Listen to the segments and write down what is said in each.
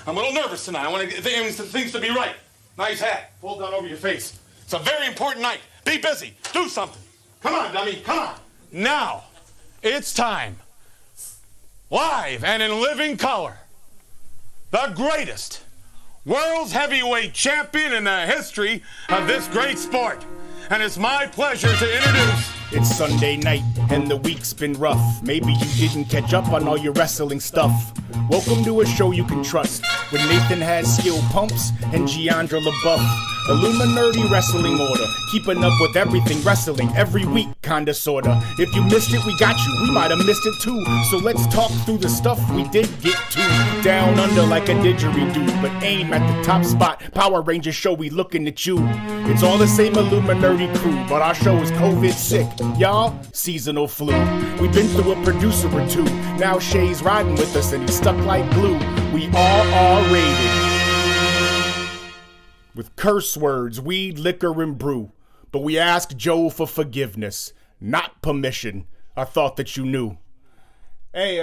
I'm a little nervous tonight. I want things to be right. Nice hat. Pulled down over your face. It's a very important night. Be busy. Do something. Come on, dummy. Come on. Now, it's time. Live and in living color. The greatest world's heavyweight champion in the history of this great sport. And it's my pleasure to introduce... It's Sunday night and the week's been rough. Maybe you didn't catch up on all your wrestling stuff. Welcome to a show you can trust, where Nathan has skill pumps and Giandra LaBeouf. Illuminerdi wrestling order, keeping up with everything wrestling every week, kinda sorta. If you missed it, we got you. We might have missed it too. So let's talk through the stuff we did get to. Down under like a didgeridoo, but aim at the top spot. Power Rangers show, we looking at you. It's all the same Illuminerdi crew, but our show is COVID sick. Y'all, seasonal flu. We've been through a producer or two. Now Shay's riding with us and he's stuck like glue. We all R-rated. With curse words, weed, liquor, and brew. But we ask Joe for forgiveness, not permission. I thought that you knew. Hey,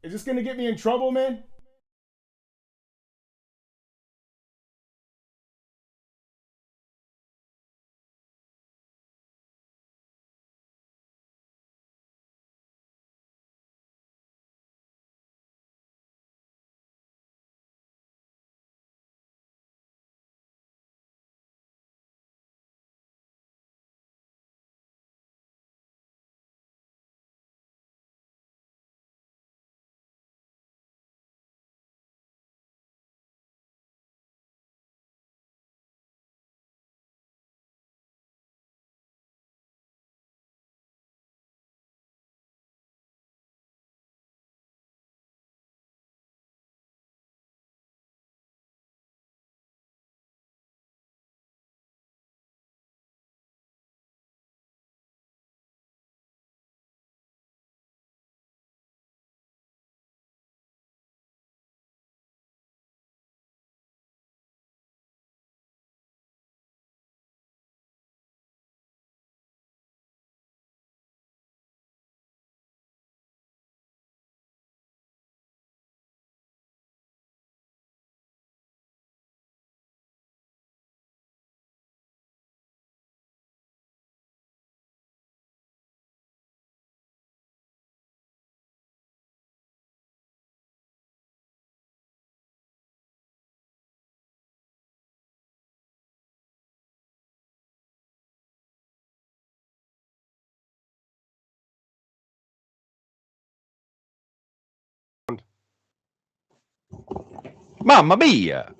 is this gonna get me in trouble, man? Mamma mia!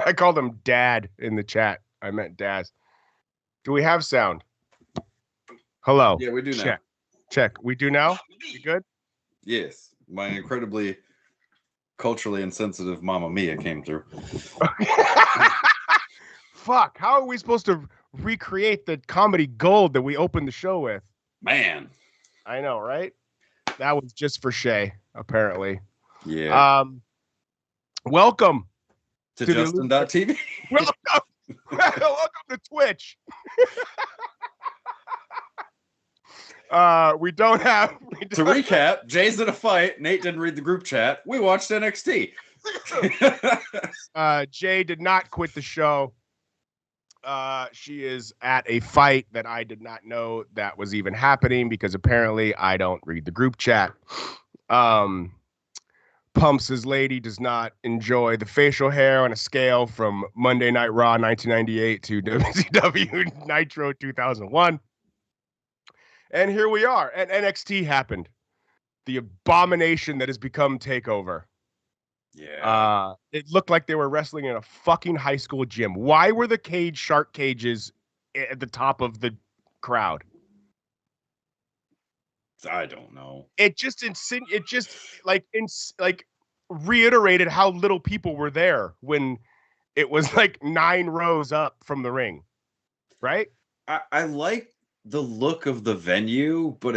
I called him Dad in the chat. I meant Daz. Do we have sound? Hello. Yeah, we do Check. now. Check. We do now? You good? Yes, my incredibly culturally insensitive Mamma Mia came through. Fuck. How are we supposed to recreate the comedy gold that we opened the show with? Man. I know, right? That was just for Shay, apparently. Yeah. Welcome to Justin.tv. Welcome to Twitch. We don't have... To recap, Jay's in a fight. Nate didn't read the group chat. We watched NXT. Jay did not quit the show. She is at a fight that I did not know that was even happening because apparently I don't read the group chat. Pumps' lady does not enjoy the facial hair on a scale from Monday Night Raw 1998 to WCW Nitro 2001. And here we are. And NXT happened. The abomination that has become TakeOver. Yeah. It looked like they were wrestling in a fucking high school gym. Why were the shark cages at the top of the crowd? I don't know. It just reiterated how little people were there when it was like 9 rows up from the ring. Right? I like the look of the venue, but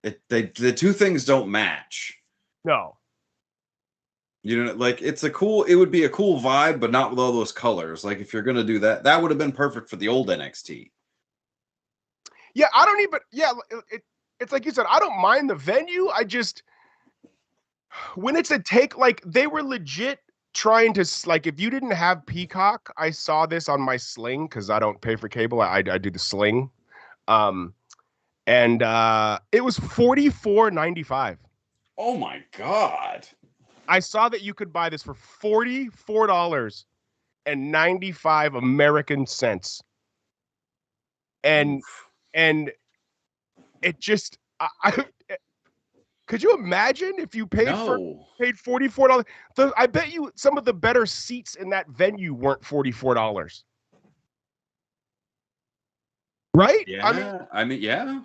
the two things don't match. No. You know, like it would be a cool vibe, but not with all those colors. Like if you're gonna do that would have been perfect for the old NXT. Yeah, I don't even. Yeah, it's like you said, I don't mind the venue. I just, when it's like they were legit trying to, like, if you didn't have Peacock, I saw this on my Sling because I don't pay for cable. I do the Sling. And it was $44.95. Oh my God. I saw that you could buy this for $44.95 American cents. And it just I could you imagine if you paid $44? I bet you some of the better seats in that venue weren't $44. Right? Yeah. I mean, yeah.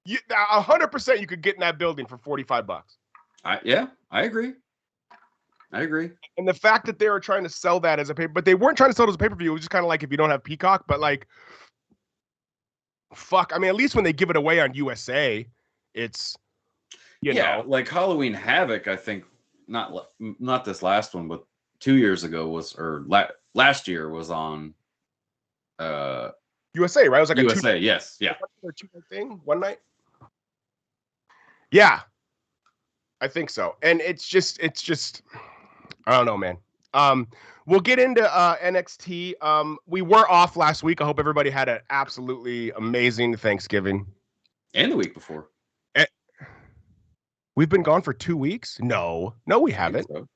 100% you could get in that building for $45. I agree. And the fact that they were trying to sell that as a but they weren't trying to sell it as a pay-per-view. It was just kind of like if you don't have Peacock, but like, fuck. I mean, at least when they give it away on USA, it's, you know. Like Halloween Havoc, I think not this last one, but 2 years ago last year was on USA, right? It was like USA, yes, yeah. A two-night thing, one night. Yeah, I think so. And it's just, I don't know, man. We'll get into NXT. We were off last week. I hope everybody had an absolutely amazing Thanksgiving. And the week before. We've been gone for 2 weeks? No, we haven't. So.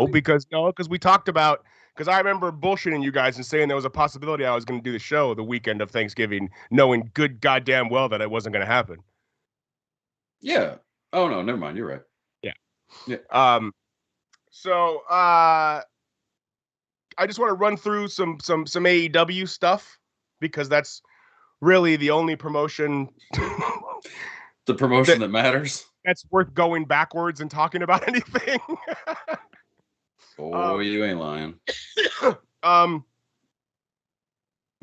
Because we talked about, because I remember bullshitting you guys and saying there was a possibility I was going to do the show the weekend of Thanksgiving, knowing good goddamn well that it wasn't going to happen. Yeah. Oh no, never mind. You're right. Yeah. So I just want to run through some AEW stuff because that's really the only promotion. The promotion that matters. That's worth going backwards and talking about anything. Oh, you ain't lying. The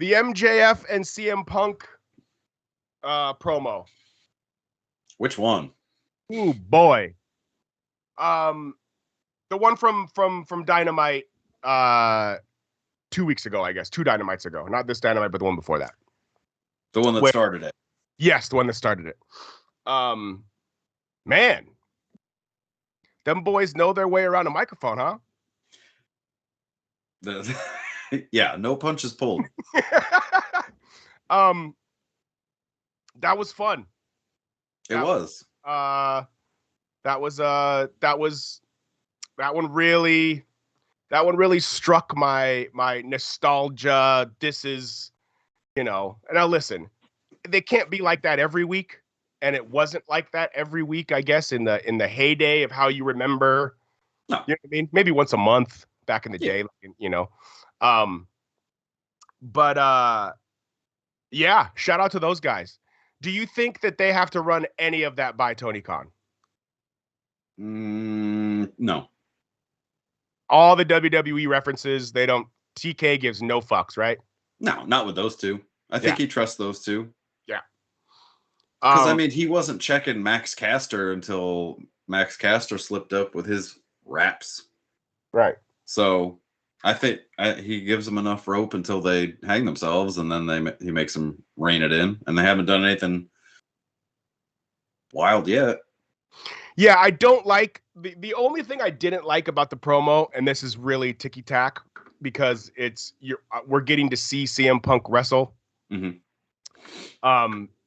MJF and CM Punk promo. Which one? Ooh, boy. The one from Dynamite 2 weeks ago, I guess. 2 Dynamites ago. Not this Dynamite, but the one before that. The one that started it. Yes, the one that started it. Man. Them boys know their way around a microphone, huh? Yeah, no punches pulled. That was fun. That one really struck my nostalgia. This is, now listen, they can't be like that every week, and it wasn't like that every week, I guess, in the heyday of how you remember. No. You know what I mean? Maybe once a month back in the day, yeah, shout out to those guys. Do you think that they have to run any of that by Tony Khan? No. All the WWE references, they don't. TK gives no fucks, right? No, not with those two. I think he trusts those two. Yeah. Because he wasn't checking Max Caster until Max Caster slipped up with his raps. Right. So I think he gives them enough rope until they hang themselves, and then he makes them rein it in, and they haven't done anything wild yet. Yeah, I don't like the only thing I didn't like about the promo, and this is really ticky tack because we're getting to see CM Punk wrestle,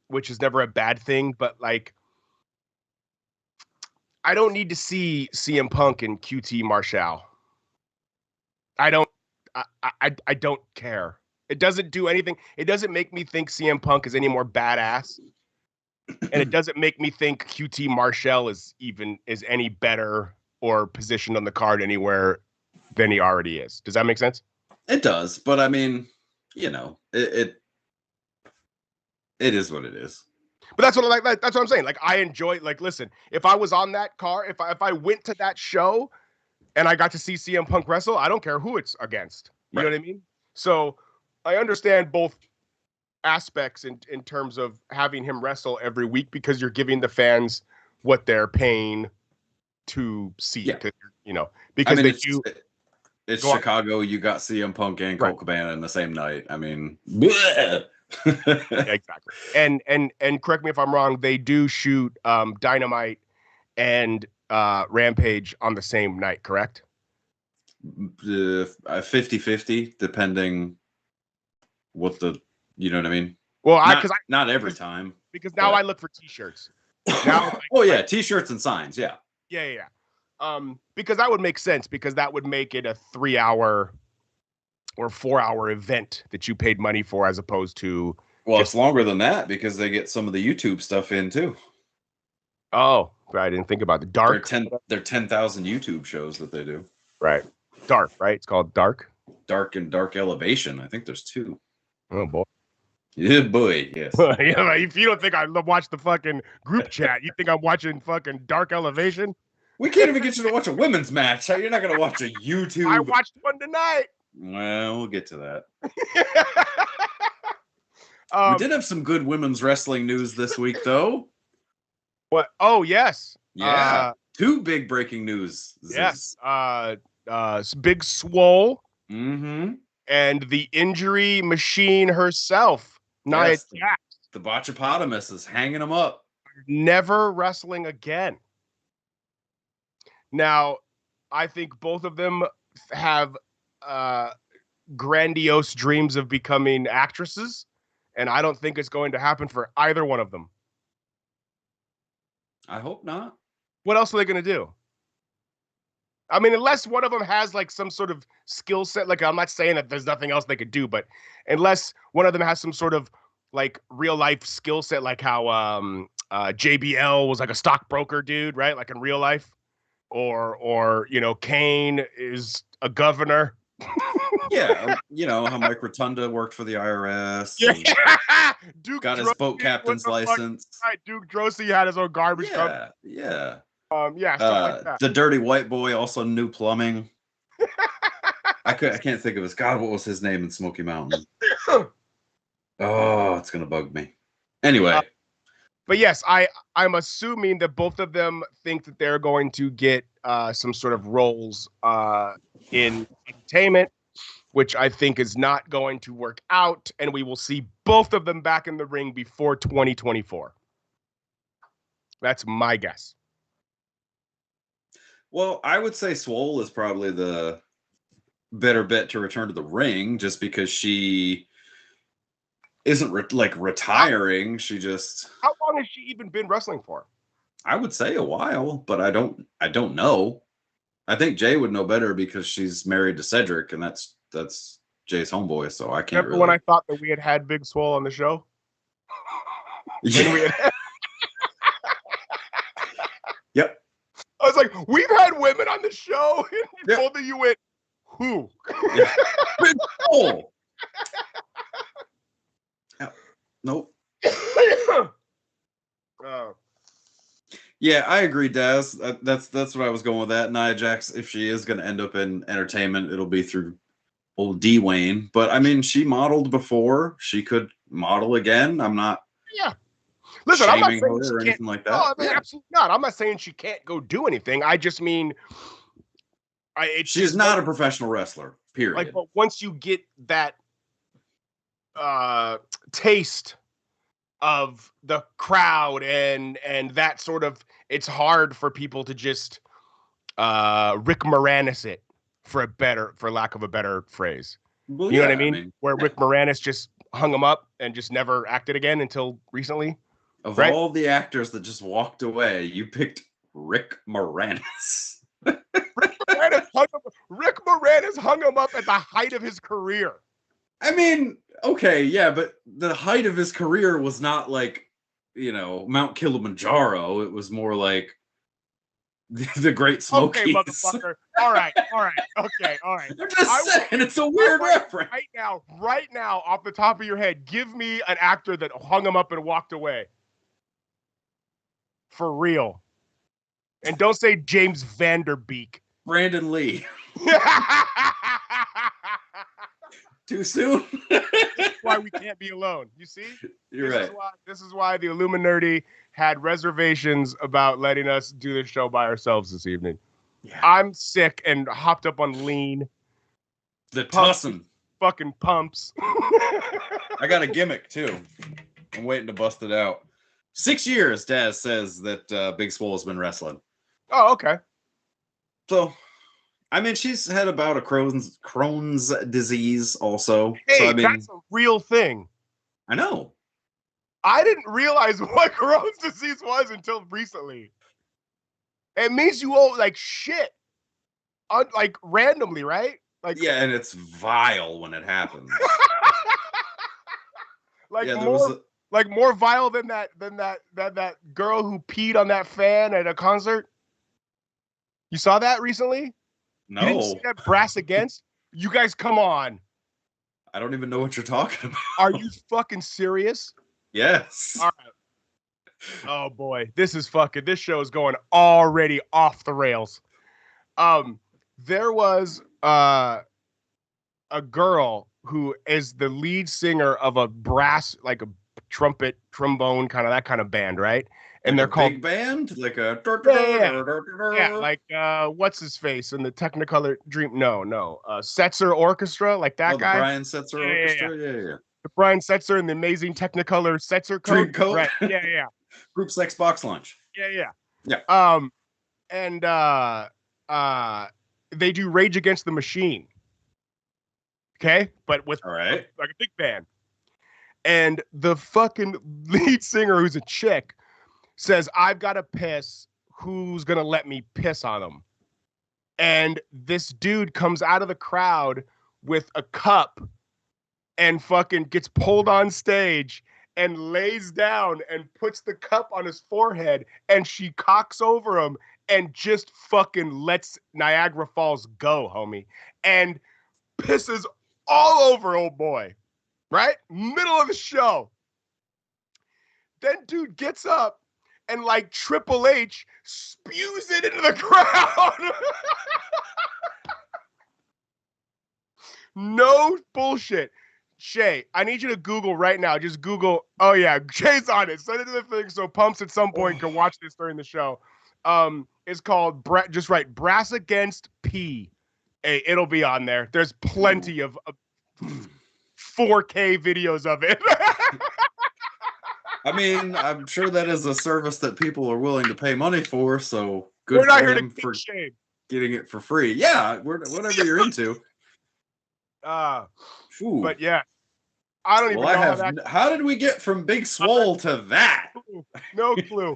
which is never a bad thing, but like I don't need to see CM Punk and QT Marshall. I don't care. It doesn't do anything. It doesn't make me think CM Punk is any more badass. And it doesn't make me think QT Marshall is any better or positioned on the card anywhere than he already is. Does that make sense? It does, but I mean, it is what it is. But that's what I like. That's what I'm saying. Like I enjoy. Like, listen, if I was on that car, if I went to that show, and I got to see CM Punk wrestle, I don't care who it's against. You know what I mean? So I understand both aspects in terms of having him wrestle every week because you're giving the fans what they're paying to see. Yeah. Because it's Chicago. You got CM Punk and Colt Cabana in the same night. I mean, bleh. Exactly. And correct me if I'm wrong, they do shoot Dynamite and Rampage on the same night, correct? 50-50, depending what the, you know what I mean? Well, not every time. Because now I look for t-shirts. Now, t-shirts and signs, yeah. Yeah. Because that would make sense, because that would make it a 3-hour or 4-hour event that you paid money for, as opposed to. Well, it's longer than that because they get some of the YouTube stuff in too. Oh, I didn't think about the Dark. They're 10,000 YouTube shows that they do. Right. Dark, right? It's called Dark. Dark and Dark Elevation. I think there's 2. Oh boy. Yeah, boy. Yes. Yeah, if you don't think I watch the fucking group chat, you think I'm watching fucking Dark Elevation? We can't even get you to watch a women's match. You're not going to watch a YouTube. I watched one tonight. Well, we'll get to that. We did have some good women's wrestling news this week, though. What? Oh, yes. Yeah. 2 big breaking news. Yes. Big Swole. Mm-hmm. And the injury machine herself, Nia Jax. The Botchapotamus is hanging them up. Never wrestling again. Now, I think both of them have grandiose dreams of becoming actresses, and I don't think it's going to happen for either one of them. I hope not. What else are they going to do? I mean, unless one of them has like some sort of skill set, like I'm not saying that there's nothing else they could do, but unless one of them has some sort of like real life skill set, like how JBL was like a stockbroker dude, right? Like in real life, or you know, Kane is a governor. Yeah, you know how Mike Rotunda worked for the IRS. Yeah, Duke got his boat captain's license. Right, Duke Drosy had his own garbage truck. Yeah. Stuff like that. The dirty white boy also knew plumbing. I can't think of his. God, what was his name in Smoky Mountain? Oh, it's gonna bug me. Anyway, but yes, I'm assuming that both of them think that they're going to get some sort of roles in entertainment, which I think is not going to work out, and we will see both of them back in the ring before 2024. That's my guess. Well, I would say Swole is probably the better bet to return to the ring, just because she isn't retiring. She just. How long has she even been wrestling for? I would say a while, but I don't know. I think Jay would know better because she's married to Cedric, and that's Jay's homeboy. So I can't. Remember when I thought that we had Big Swole on the show? Yeah. Yep. I was like, we've had women on the show. And both of you went, who? Yeah. Big Swole. Nope. Yeah, I agree, Daz. That's what I was going with that. Nia Jax, if she is going to end up in entertainment, it'll be through old Dwayne. But I mean, she modeled before. She could model again. I'm not. Yeah. Listen, I'm not saying her or anything like that. No, I mean, absolutely not. I'm not saying she can't go do anything. I just mean, she's not a professional wrestler. Period. Like, but once you get that taste of the crowd and that sort of, it's hard for people to just Rick Moranis it, for lack of a better phrase. Well, you know what I mean? Where Rick Moranis just hung him up and just never acted again until recently. Of all the actors that just walked away, you picked Rick Moranis. Rick Moranis hung him up at the height of his career. I mean, okay, yeah, but the height of his career was not like, you know, Mount Kilimanjaro. It was more like the Great Smokies. Okay, motherfucker. All right. Okay, all right. I'm just saying, it's a weird reference. Right now, off the top of your head, give me an actor that hung him up and walked away. For real. And don't say James Vanderbeek. Brandon Lee. Too soon? That's why we can't be alone. You see? You're right. This is why the Illuminerdi had reservations about letting us do this show by ourselves this evening. Yeah. I'm sick and hopped up on lean. The Tussin. fucking pumps. I got a gimmick too. I'm waiting to bust it out. 6 years, Daz says that Big Swole has been wrestling. Oh, okay. So, I mean, she's had about a Crohn's disease also. Hey, so I mean, that's a real thing. I know. I didn't realize what Crohn's disease was until recently. It means you owe like shit, like randomly, right? Like Yeah, and it's vile when it happens. like Yeah, there more, was a- like more vile than that girl who peed on that fan at a concert. You saw that recently? You didn't see No, that Brass Against? You guys, come on. I don't even know what you're talking about. Are you fucking serious? Yes. All right. Oh boy, this show is going already off the rails. There was a girl who is the lead singer of a brass, like a trumpet, trombone, kind of that kind of band, right? And Like they're a called big band, like a yeah, like what's his face in the Technicolor Dream? No, Setzer Orchestra, like that the guy. Brian Setzer Orchestra. Yeah. The Brian Setzer and the amazing Technicolor Setzer Dream coat. Right. Yeah. Group sex box lunch. Yeah. Yeah. And they do Rage Against the Machine. Okay, but with All right. like a big band. And the fucking lead singer, who's a chick, says, "I've got to piss. Who's gonna let me piss on him?" And this dude comes out of the crowd with a cup and fucking gets pulled on stage and lays down and puts the cup on his forehead, and she cocks over him and just fucking lets Niagara Falls go, homie, and pisses all over old boy, right? Middle of the show. Then dude gets up and like Triple H spews it into the crowd. No bullshit. Shay, I need you to Google right now. Just Google. Oh yeah, Shay's on it. Send it to the thing so Pumps at some point can watch this during the show. It's called just write Brass Against P. Hey, it'll be on there. There's plenty of 4K videos of it. I mean, I'm sure that is a service that people are willing to pay money for. So good We're not for here him to for shame. getting it for free. Yeah, whatever you're into. Ooh. But yeah, I don't even know how that. How did we get from Big Swole to that? No clue.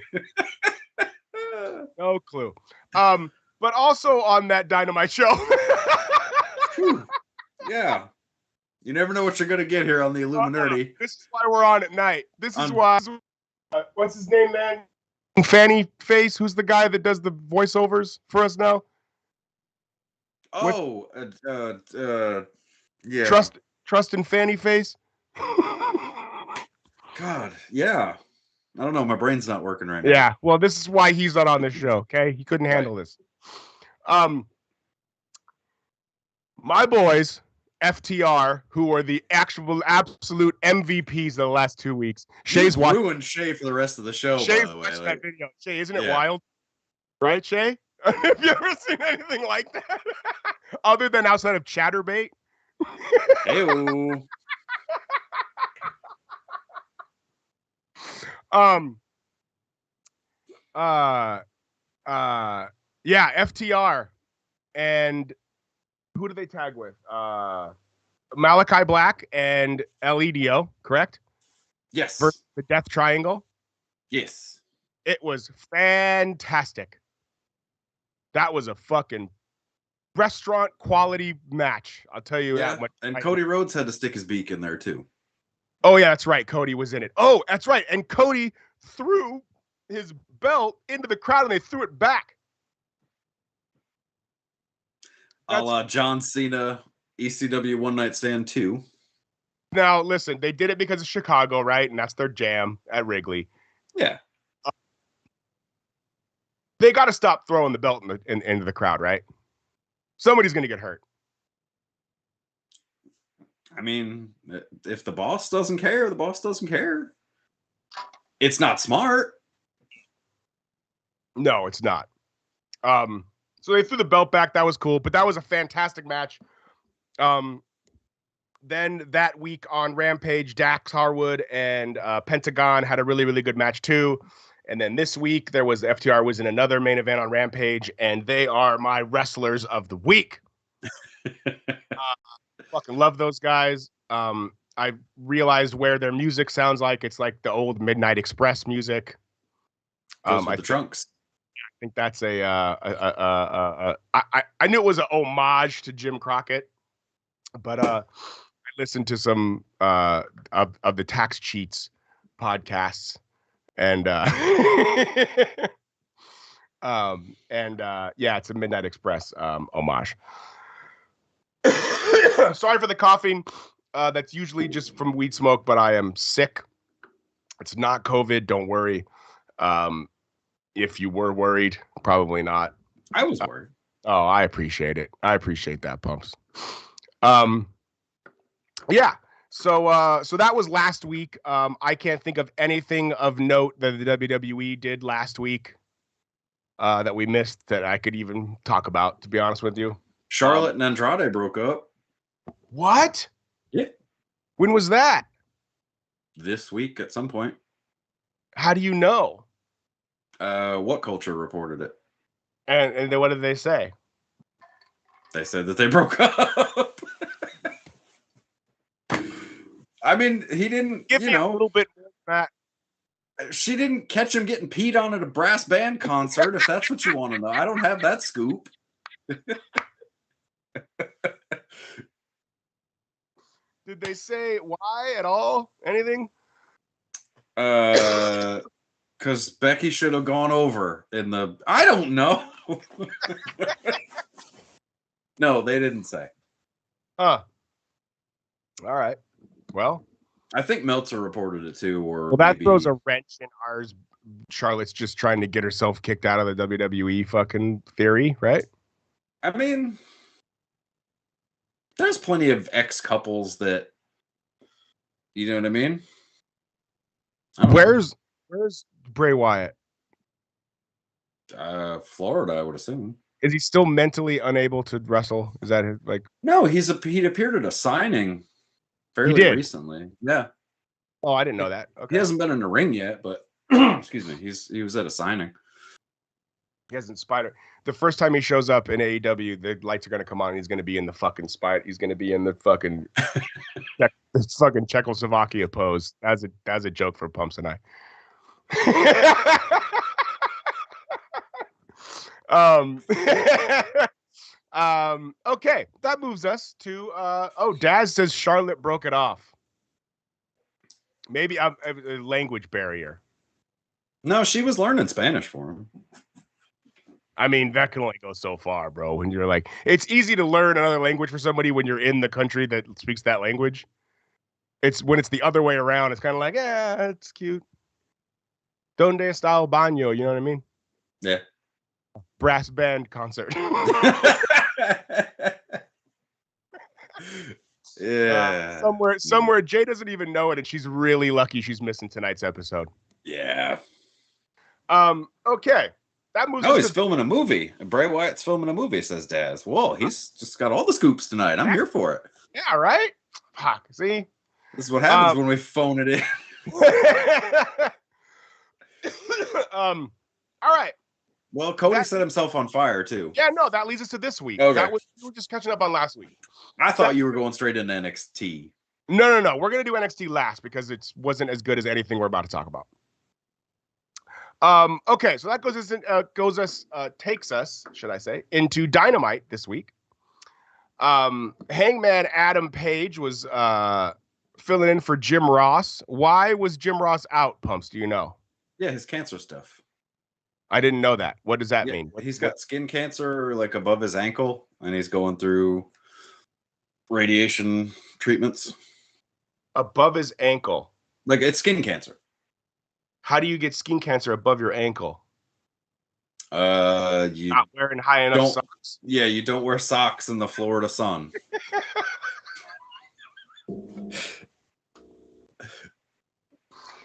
No clue. But also on that Dynamite show. Yeah. You never know what you're gonna get here on the Illuminerdi. This is why we're on at night. This is why. What's his name, man? Fanny Face. Who's the guy that does the voiceovers for us now? Oh, yeah. Trust and Fanny Face. God, yeah. I don't know. My brain's not working right now. Yeah. Well, this is why he's not on this show. Okay, he couldn't handle this. My boys, FTR, who are the absolute MVPs of the last 2 weeks. Shay's ruined Shay for the rest of the show. Shay's by the way, watched that video. Shay, isn't it Yeah. wild? Right, Shay? Have you ever seen anything like that? Other than outside of Chatterbait? Hey-o. Yeah, FTR. And who do they tag with? Malachi Black and Elidio, correct? Yes. Versus the Death Triangle. Yes. It was fantastic. That was a fucking restaurant quality match. I'll tell you that much. And Cody Rhodes had to stick his beak in there too. Oh yeah, that's right. Cody was in it. Oh, that's right. And Cody threw his belt into the crowd and they threw it back. A la John Cena, ECW One Night Stand 2. Now, listen, they did it because of Chicago, right? And that's their jam at Wrigley. Yeah. They got to stop throwing the belt into the crowd, right? Somebody's going to get hurt. I mean, if the boss doesn't care, the boss doesn't care. It's not smart. No, it's not. So they threw the belt back. That was cool, but that was a fantastic match. Then that week on Rampage, Dax Harwood and Pentagon had a really, really good match too. And then this week, there was FTR was in another main event on Rampage, and they are my wrestlers of the week. Fucking love those guys. I realized where their music sounds like. It's like the old Midnight Express music. Goes with the Trunks. I think that's I knew it was an homage to Jim Crockett, but I listened to some of the Tax Cheats podcasts, and yeah, it's a Midnight Express homage. Sorry for the coughing. That's usually just from weed smoke, but I am sick. It's not COVID. Don't worry. If you were worried, probably not. I was worried. Oh, I appreciate it. I appreciate that, Pumps. Yeah. So that was last week. I can't think of anything of note that the WWE did last week that we missed that I could even talk about, to be honest with you. Charlotte and Andrade broke up. What? Yeah. When was that? This week at some point. How do you know? What Culture reported it. And then what did they say? They said that they broke up. I mean, he didn't, Give me a little bit more than that. She didn't catch him getting peed on at a brass band concert, if that's what you want to know. I don't have that scoop. Did they say why at all? Anything? Because Becky should have gone over in the... I don't know. No, they didn't say. Huh. All right. Well, I think Meltzer reported it too. Or that maybe... throws a wrench in ours. Charlotte's just trying to get herself kicked out of the WWE fucking theory, right? I mean, there's plenty of ex-couples that, you know what I mean? Where's Bray Wyatt? Florida, I would assume. Is he still mentally unable to wrestle? Is that like? No, he appeared at a signing fairly recently. Yeah. Oh, I didn't know that. Okay. He hasn't been in the ring yet, but excuse me, he was at a signing. He hasn't spider. The first time he shows up in AEW, the lights are gonna come on. And he's gonna be in the fucking spider. He's gonna be in the fucking this fucking Czechoslovakia pose. That's a joke for Pumps and I. Okay, that moves us to Daz says Charlotte broke it off. Maybe a language barrier. No, she was learning Spanish for him. I mean, that can only go so far, bro. When you're like, it's easy to learn another language for somebody when you're in the country that speaks that language. It's when it's the other way around. It's kind of like, yeah, it's cute. Donde está el baño? You know what I mean? Yeah. Brass band concert. Yeah. Somewhere Jay doesn't even know it, and she's really lucky she's missing tonight's episode. Yeah. Okay. That moves. Oh, he's filming a movie. Bray Wyatt's filming a movie, says Daz. Whoa, he's just got all the scoops tonight. I'm here for it. Yeah, right? Fuck. See? This is what happens when we phone it in. All right. Well, Cody set himself on fire too. Yeah, no, that leads us to this week. Okay. We were just catching up on last week. I thought you were going straight into NXT. No. We're gonna do NXT last because it wasn't as good as anything we're about to talk about. Okay, so that takes us, should I say, into Dynamite this week. Hangman Adam Page was filling in for Jim Ross. Why was Jim Ross out, Pumps? Do you know? Yeah, his cancer stuff. I didn't know that. What does that mean? He's got skin cancer like above his ankle, and he's going through radiation treatments. Above his ankle? Like, it's skin cancer. How do you get skin cancer above your ankle? You not wearing high enough socks. Yeah, you don't wear socks in the Florida sun.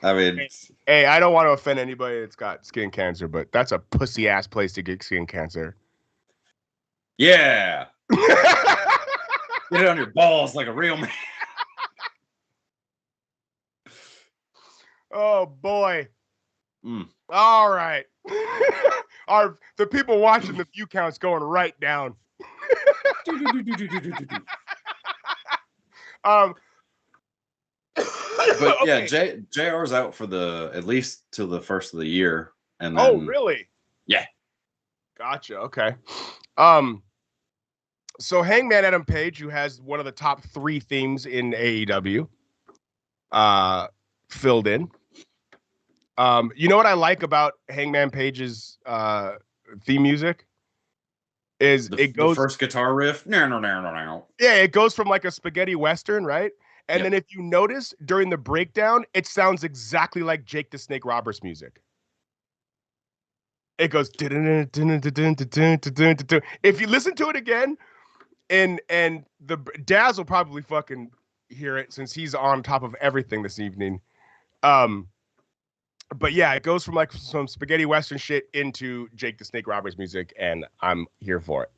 I mean, hey, I don't want to offend anybody that's got skin cancer, but that's a pussy ass place to get skin cancer. Yeah. Get it on your balls like a real man. Oh boy. Mm. All right. The people watching the view count's going right down. But yeah, okay. JR's out for at least till the first of the year, and Oh, then really? yeah. Gotcha. Okay. So Hangman Adam Page, who has one of the top 3 themes in AEW, filled in. You know what I like about Hangman Page's theme music is The first guitar riff. No. Yeah, it goes from like a spaghetti western, right? And Yep. then if you notice during the breakdown, it sounds exactly like Jake the Snake Roberts music. It goes. If you listen to it again, and the Daz will probably fucking hear it since he's on top of everything this evening. But yeah, it goes from like some spaghetti western shit into Jake the Snake Roberts music, and I'm here for it.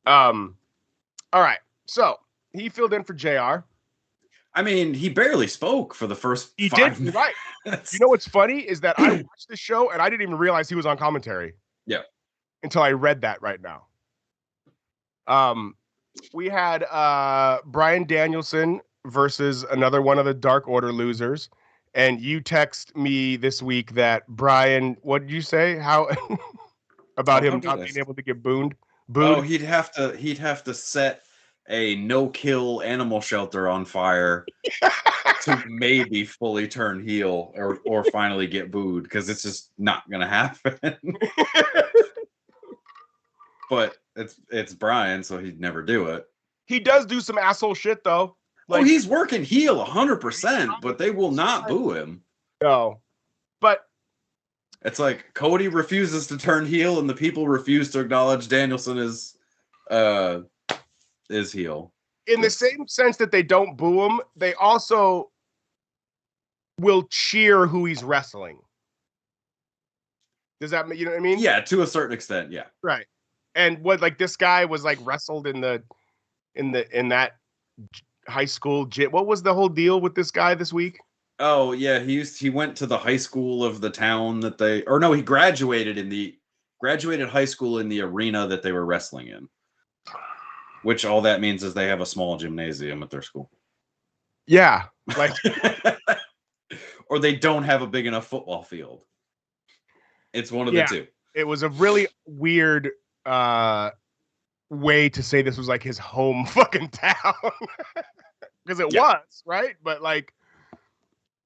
All right, so he filled in for JR. I mean, he barely spoke for the first He 5 did, minutes. right. You know what's funny is that I watched the show and I didn't even realize he was on commentary. Yeah. Until I read that right now. We had Bryan Danielson versus another one of the Dark Order losers. And you text me this week that Brian, what did you say? How about him not being able to get booed? Oh, he'd have to set a no-kill animal shelter on fire to maybe fully turn heel or finally get booed, because it's just not gonna happen. But it's Brian, so he'd never do it. He does do some asshole shit though. Like, he's working heel 100%, but they will not boo him. No. But it's like Cody refuses to turn heel and the people refuse to acknowledge Danielson is heel. In the same sense that they don't boo him, they also will cheer who he's wrestling. Does that mean, you know what I mean? Yeah, to a certain extent, yeah. Right. And what, like, this guy was like wrestled in that high school gym. What was the whole deal with this guy this week? Oh yeah, he went to the high school of the town that he graduated high school in the arena that they were wrestling in. Which all that means is they have a small gymnasium at their school. Yeah, like or they don't have a big enough football field. It's one of the two. It was a really weird way to say this was like his home fucking town. Because it was, right? But like,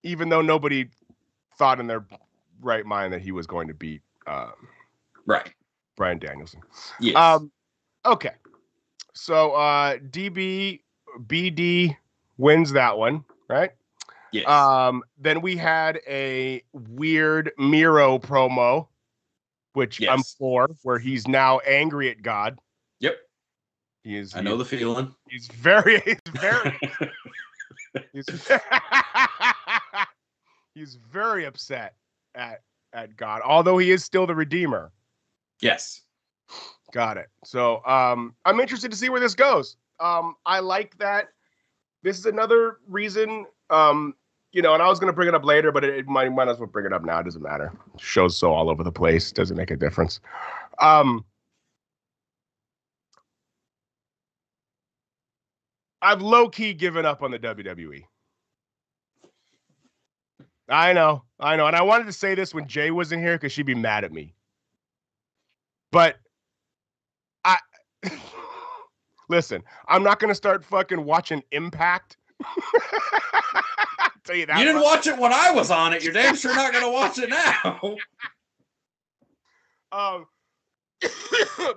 even though nobody thought in their right mind that he was going to beat Bryan Danielson. Yes. Okay. So BD wins that one, right? Yes. Then we had a weird Miro promo, which I'm for, where he's now angry at God. Yep. I know the feeling. He's very he's very upset at God, although he is still the Redeemer. Yes. Got it. So I'm interested to see where this goes. I like that. This is another reason, and I was going to bring it up later, but it might as well bring it up now. It doesn't matter. Show's so all over the place. Doesn't make a difference. I've low-key given up on the WWE. I know. And I wanted to say this when Jay wasn't here because she'd be mad at me. But listen, I'm not going to start fucking watching Impact. Tell you that. You didn't watch it when I was on it. You're damn sure not going to watch it now.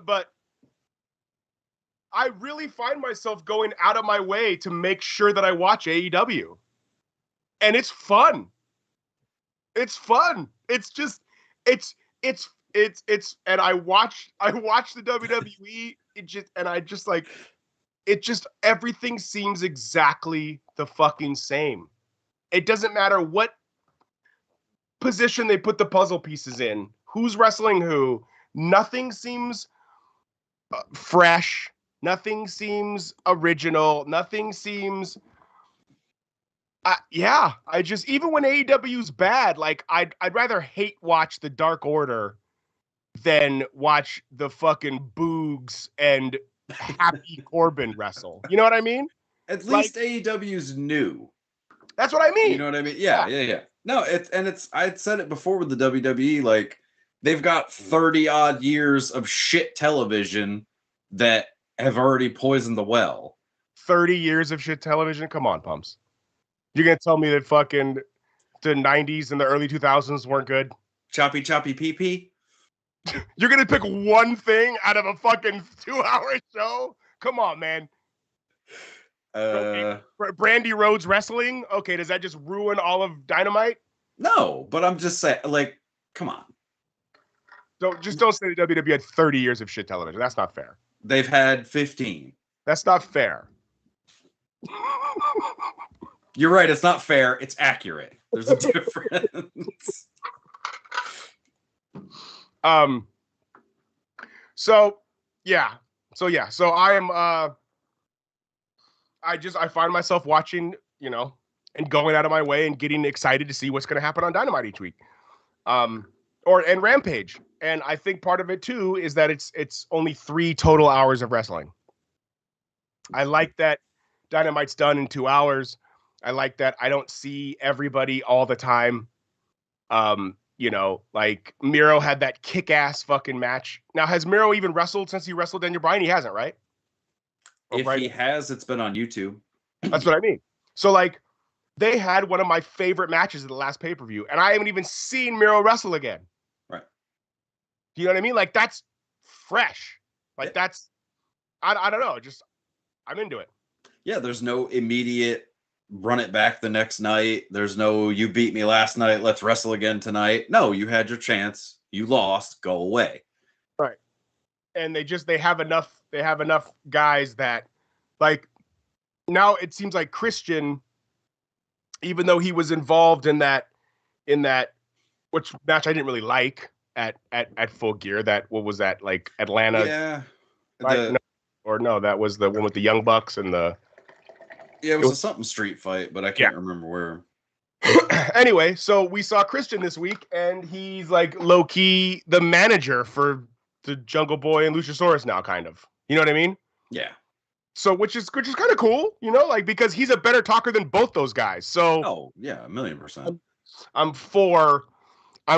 But I really find myself going out of my way to make sure that I watch AEW. And it's fun. It's fun. It's just, it's, and I watch the WWE. Everything seems exactly the fucking same. It doesn't matter what position they put the puzzle pieces in, who's wrestling who. Nothing seems fresh. Nothing seems original. Nothing seems Yeah, I just even when AEW's bad, like I'd rather hate watch the Dark Order than watch the fucking Boogs and Happy Corbin wrestle. You know what I mean? At Like, least AEW's new. that's what I mean. You know what I mean? Yeah. No, it's I'd said it before with the WWE, like they've got 30 odd years of shit television that have already poisoned the well. 30 years of shit television? Come on, Pumps. You're going to tell me that fucking the 90s and the early 2000s weren't good? Choppy pee pee? You're going to pick one thing out of a fucking 2-hour show? Come on, man. Brandy Rhodes wrestling? Okay, does that just ruin all of Dynamite? No, but I'm just saying, like, come on. Don't say the WWE had 30 years of shit television. That's not fair. They've had 15. That's not fair. You're right. It's not fair. It's accurate. There's a difference. So I am I find myself watching, and going out of my way and getting excited to see what's going to happen on Dynamite each week. And Rampage. And I think part of it too is that it's only 3 total hours of wrestling. I like that Dynamite's done in 2 hours. I like that I don't see everybody all the time. Like Miro had that kick-ass fucking match. Now, has Miro even wrestled since he wrestled Daniel Bryan? He hasn't, right? If he has, it's been on YouTube. That's what I mean. So, like, they had one of my favorite matches at the last pay-per-view, and I haven't even seen Miro wrestle again. Right. Do you know what I mean? Like, that's fresh. Like, that's, I don't know. Just, I'm into it. Yeah, there's no immediate run it back the next night. There's no, you beat me last night, let's wrestle again tonight. No, you had your chance. You lost. Go away. Right. And they have enough guys that, like, now it seems like Christian, even though he was involved in that which match I didn't really like at Full Gear, what was that, like Atlanta? Yeah. Right? No, that was the one with the Young Bucks and the. Yeah, it was a something street fight, but I can't remember where. Anyway, so we saw Christian this week, and he's like low key the manager for the Jungle Boy and Luchasaurus now, kind of. You know what I mean? Yeah. So which is kind of cool, like, because he's a better talker than both those guys. So. Oh yeah, 1,000,000%. I'm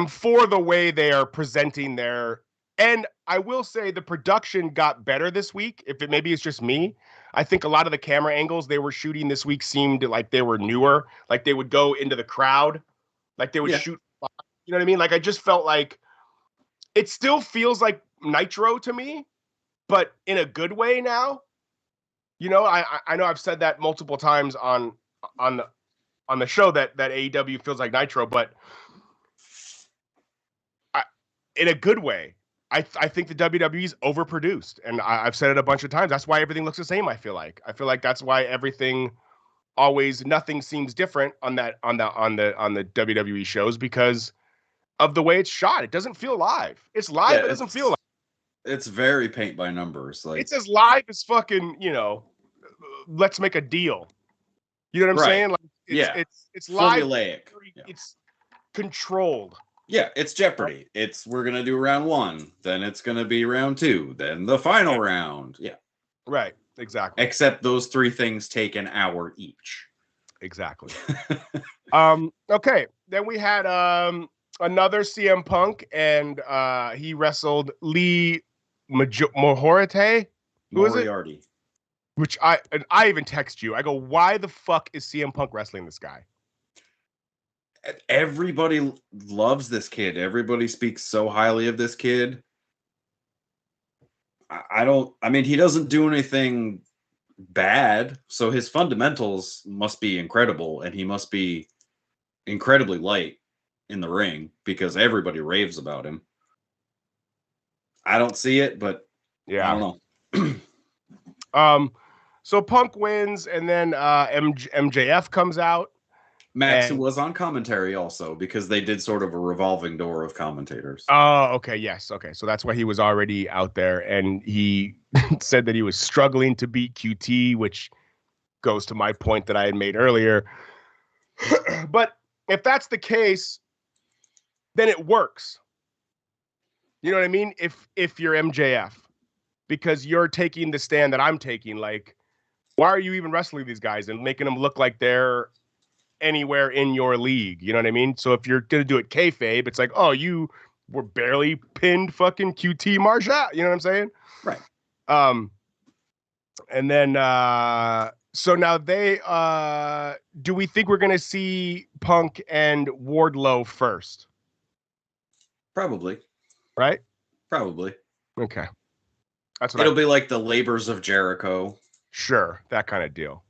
for the way they are presenting their. And I will say the production got better this week. Maybe it's just me. I think a lot of the camera angles they were shooting this week seemed like they were newer. Like they would go into the crowd, like they would shoot. You know what I mean? Like I just felt like it still feels like Nitro to me, but in a good way now. I know I've said that multiple times on the show that AEW feels like Nitro, but in a good way. I think the WWE's overproduced, and I've said it a bunch of times. That's why everything looks the same. I feel like that's why nothing seems different on the WWE shows because of the way it's shot. It doesn't feel live. It's live, but it doesn't feel live. It's very paint by numbers. Like it's as live as fucking let's make a deal. You know what I'm saying? Like it's live. Formulaic. It's controlled. Yeah, it's Jeopardy. We're going to do round 1, then it's going to be round 2, then the final round. Yeah. Right, exactly. Except those 3 things take an hour each. Exactly. Okay, then we had another CM Punk, and he wrestled Lee Moriarty. Who is it? Which I even text you. I go, why the fuck is CM Punk wrestling this guy? Everybody loves this kid. Everybody speaks so highly of this kid. He doesn't do anything bad, so his fundamentals must be incredible, and he must be incredibly light in the ring because everybody raves about him. I don't see it, but yeah, I don't know. So Punk wins, and then MJF comes out. Max, who was on commentary also, because they did sort of a revolving door of commentators. Oh, okay. Yes. Okay. So that's why he was already out there. And he said that he was struggling to beat QT, which goes to my point that I had made earlier. But if that's the case, then it works. You know what I mean? If you're MJF, because you're taking the stand that I'm taking, like, why are you even wrestling these guys and making them look like they're anywhere in your league? You know what I mean? So if you're gonna do it kayfabe, it's like, oh, you were barely pinned fucking QT Marshall. You know what I'm saying? Right. And then so now they do we think we're gonna see Punk and Wardlow first? Probably. Right? Probably. Okay. That's what It'll be like the Labors of Jericho. Sure, that kind of deal.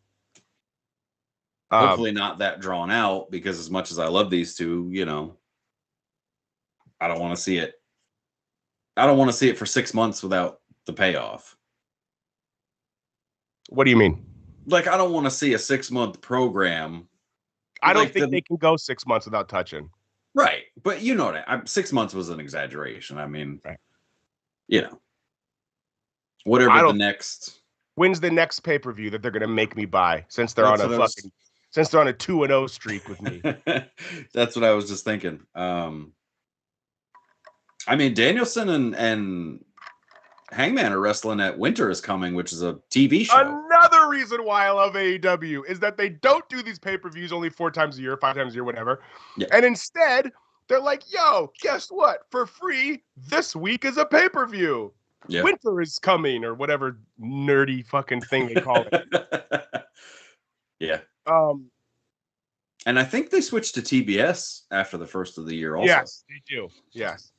Hopefully not that drawn out, because as much as I love these two, you know, I don't want to see it. I don't want to see it for 6 months without the payoff. What do you mean? Like, I don't want to see a 6-month program. I don't like think they can go 6 months without touching. Right. But you know what? 6 months was an exaggeration. I mean, right. You know, whatever the next. When's the next pay-per-view that they're going to make me buy, since they're on a 2-0 streak with me? That's what I was just thinking. I mean, Danielson and Hangman are wrestling at Winter is Coming, which is a TV show. Another reason why I love AEW is that they don't do these pay-per-views only 4 times a year, 5 times a year, whatever. Yeah. And instead, they're like, yo, guess what? For free, this week is a pay-per-view. Yeah. Winter is Coming, or whatever nerdy fucking thing they call it. Yeah. And I think they switched to TBS after the first of the year also. Yes, they do. Yes.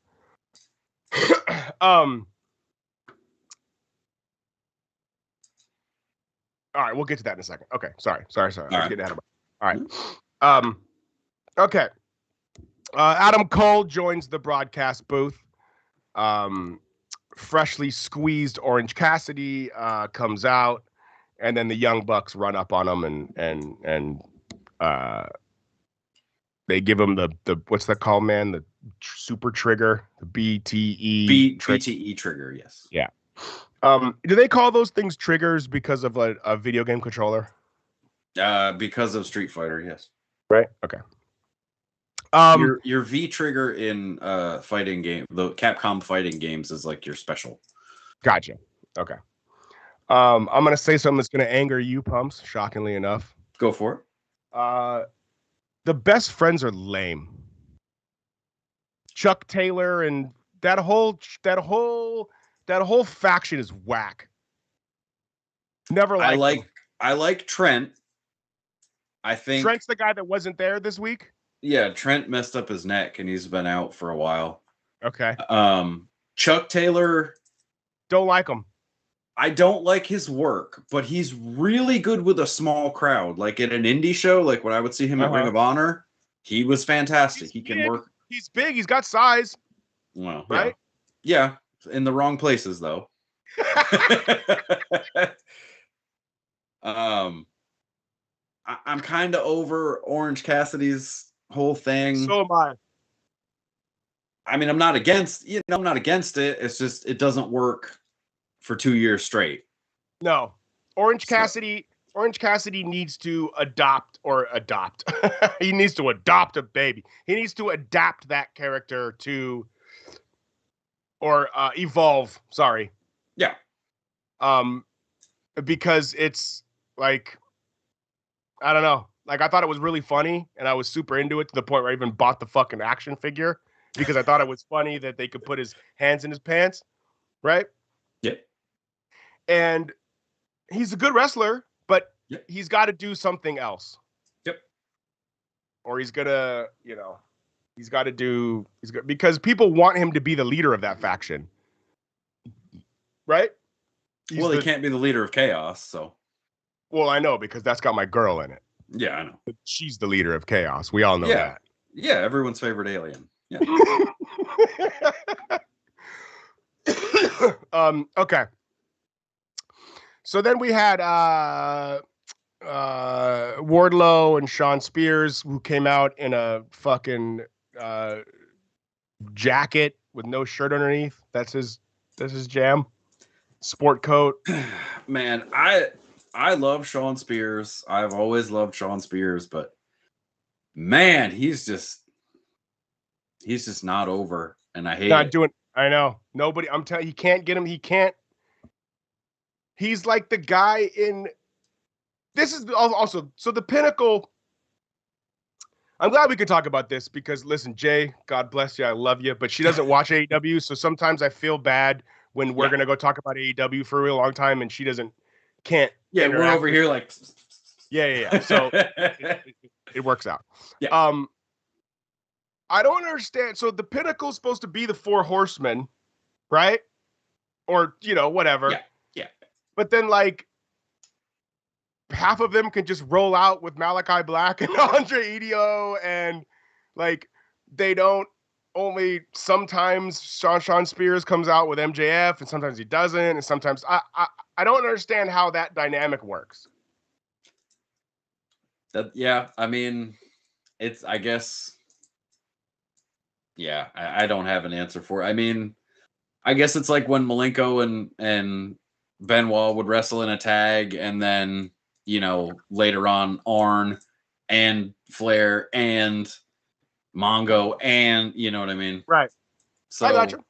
All right, we'll get to that in a second. Okay, sorry. I was getting ahead of myself. All right. Okay. Adam Cole joins the broadcast booth. Freshly squeezed Orange Cassidy comes out, and then the Young Bucks run up on him and they give him the what's that called, man? The super trigger, the BTE BTE trigger, yes. Yeah. Do they call those things triggers because of a video game controller? Because of Street Fighter, yes. Right. Okay. Your V trigger in fighting game, the Capcom fighting games, is like your special. Gotcha. Okay. I'm gonna say something that's gonna anger you, Pumps. Shockingly enough. Go for it. The Best Friends are lame. Chuck Taylor and that whole faction is whack. Never liked I like Trent. I think Trent's the guy that wasn't there this week. Yeah, Trent messed up his neck and he's been out for a while. Okay. Chuck Taylor, don't like him. I don't like his work, but he's really good with a small crowd. Like at an indie show, like when I would see him at Ring of Honor, he was fantastic. He can work. He's big. He's got size. Well, right? Yeah, in the wrong places though. I'm kind of over Orange Cassidy's whole thing. So am I. I mean, I'm not against it. It's just it doesn't work for 2 years straight. No. Orange Cassidy needs to adopt. He needs to adopt a baby. He needs to adapt that character to or evolve, sorry. Yeah. Because it's like, I don't know. Like, I thought it was really funny, and I was super into it to the point where I even bought the fucking action figure because I thought it was funny that they could put his hands in his pants, right? Yeah. And he's a good wrestler, but yep. He's got to do something else. Yep. Or he's gonna, because people want him to be the leader of that faction, right? He can't be the leader of Chaos, so. Well, I know, because that's got my girl in it. Yeah, I know. But she's the leader of Chaos. We all know that. Yeah, everyone's favorite alien. Yeah. Okay. So then we had Wardlow and Sean Spears, who came out in a fucking jacket with no shirt underneath. That's his jam. Sport coat. Man, I love Sean Spears. I've always loved Sean Spears, but man, he's just not over, and I hate Not it. doing. I know. Nobody. I'm telling you, he can't get him. He can't. He's like the guy in. This is also so the Pinnacle. I'm glad we could talk about this because listen, Jay, God bless you, I love you, but she doesn't watch AEW, so sometimes I feel bad when we're gonna go talk about AEW for a real long time and she can't. Yeah, we're over here like. Yeah. So it works out. Yeah. I don't understand. So the Pinnacle's supposed to be the Four Horsemen, right? Or whatever. Yeah. But then like half of them can just roll out with Malachi Black and Andre Elio, and like they don't. Only sometimes Sean Spears comes out with MJF, and sometimes he doesn't, and sometimes I don't understand how that dynamic works. I mean, it's I guess. Yeah, I don't have an answer for it. I mean, I guess it's like when Malenko and Benoit would wrestle in a tag, and then later on Arn and Flair and Mongo, and you know what I mean? Right. So I got you.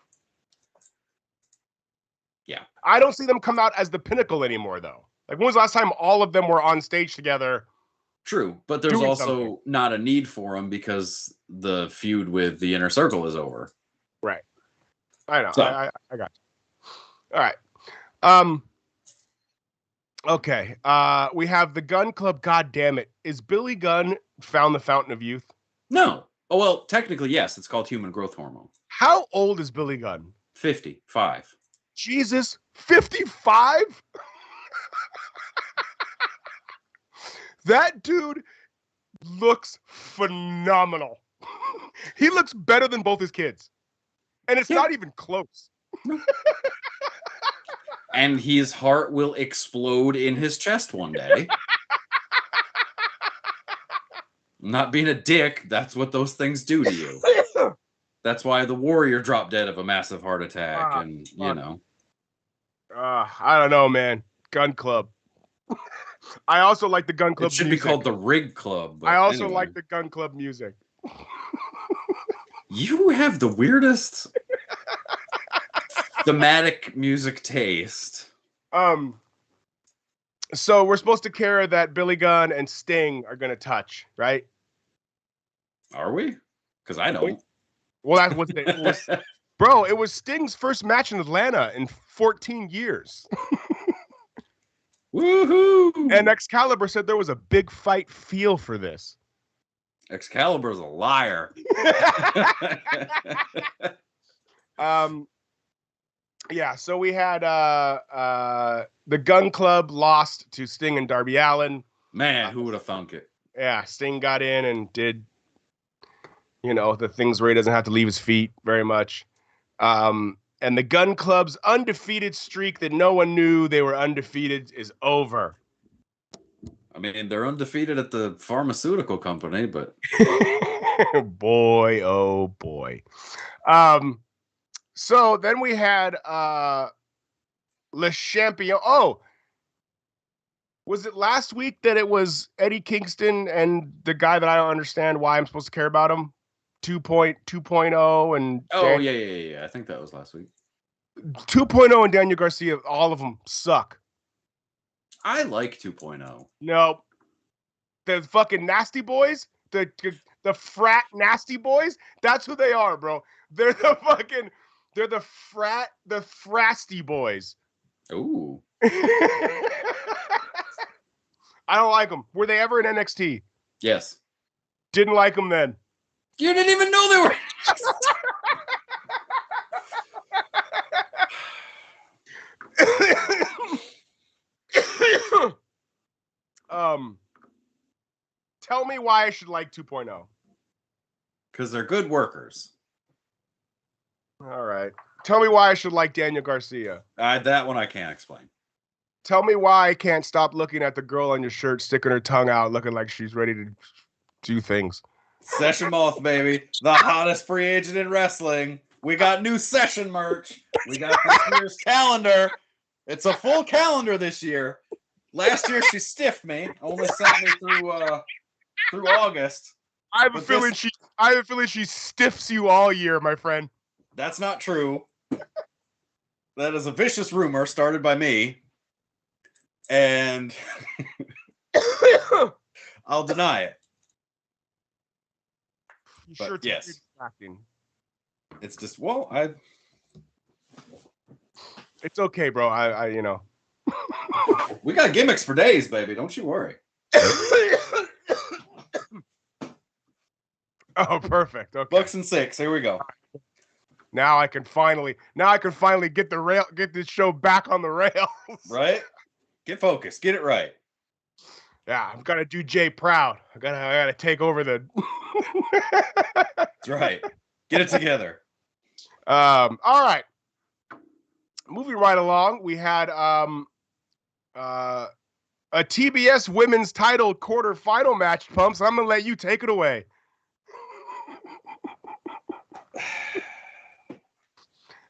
Yeah. I don't see them come out as the Pinnacle anymore, though. Like, when was the last time all of them were on stage together? True, but there's also not a need for them because the feud with the Inner Circle is over. Right. I know. So. I got you. All right. Okay. We have the Gun Club. God damn it. Is Billy Gunn found the Fountain of Youth? No. Oh, well, technically, yes. It's called human growth hormone. How old is Billy Gunn? 55. Jesus. 55? That dude looks phenomenal. He looks better than both his kids. And it's not even close. And his heart will explode in his chest one day. I'm not being a dick. That's what those things do to you. That's why the Warrior dropped dead of a massive heart attack. I don't know, man. Gun Club. I also like the Gun Club music. It should music. be called the Rig Club. I also like the Gun Club music. You have the weirdest thematic music taste. So we're supposed to care that Billy Gunn and Sting are going to touch, right? Are we? Because I don't. Well, that's what it was. Bro, it was Sting's first match in Atlanta in 14 years. Woohoo! And Excalibur said there was a big fight feel for this. Excalibur's a liar. Yeah, so we had the Gun Club lost to Sting and Darby Allin. Man, who would have thunk it? Yeah, Sting got in and did, the things where he doesn't have to leave his feet very much. And the Gun Club's undefeated streak that no one knew they were undefeated is over. I mean, they're undefeated at the pharmaceutical company, but boy, oh boy. So then we had Le Champion. Oh, was it last week that it was Eddie Kingston and the guy that I don't understand why I'm supposed to care about him? 2.0 and yeah. I think that was last week. 2.0 and Daniel Garcia, all of them suck. I like 2.0. No. The fucking nasty boys, the frat nasty boys, that's who they are, bro. They're the frasty boys. Ooh. I don't like them. Were they ever in NXT? Yes. Didn't like them then. You didn't even know they were. Tell me why I should like 2.0. Because they're good workers. All right. Tell me why I should like Daniel Garcia. That one I can't explain. Tell me why I can't stop looking at the girl on your shirt sticking her tongue out looking like she's ready to do things. Session Moth, baby. The hottest free agent in wrestling. We got new Session merch. We got this year's calendar. It's a full calendar this year. Last year she stiffed me. Only sent me through August. I have a feeling she stiffs you all year, my friend. That's not true. That is a vicious rumor started by me. And I'll deny it. You But sure it's yes. distracting. It's just It's okay, bro. I you know. We got gimmicks for days, baby. Don't you worry. Oh, perfect. Okay. Bucks and 6. Here we go. Now I can finally get this show back on the rails. Right? Get focused. Get it right. Yeah, I've got to do Jay proud. I gotta take over the. That's right. Get it together. All right. Moving right along, we had a TBS women's title quarterfinal match, Pumps. I'm gonna let you take it away.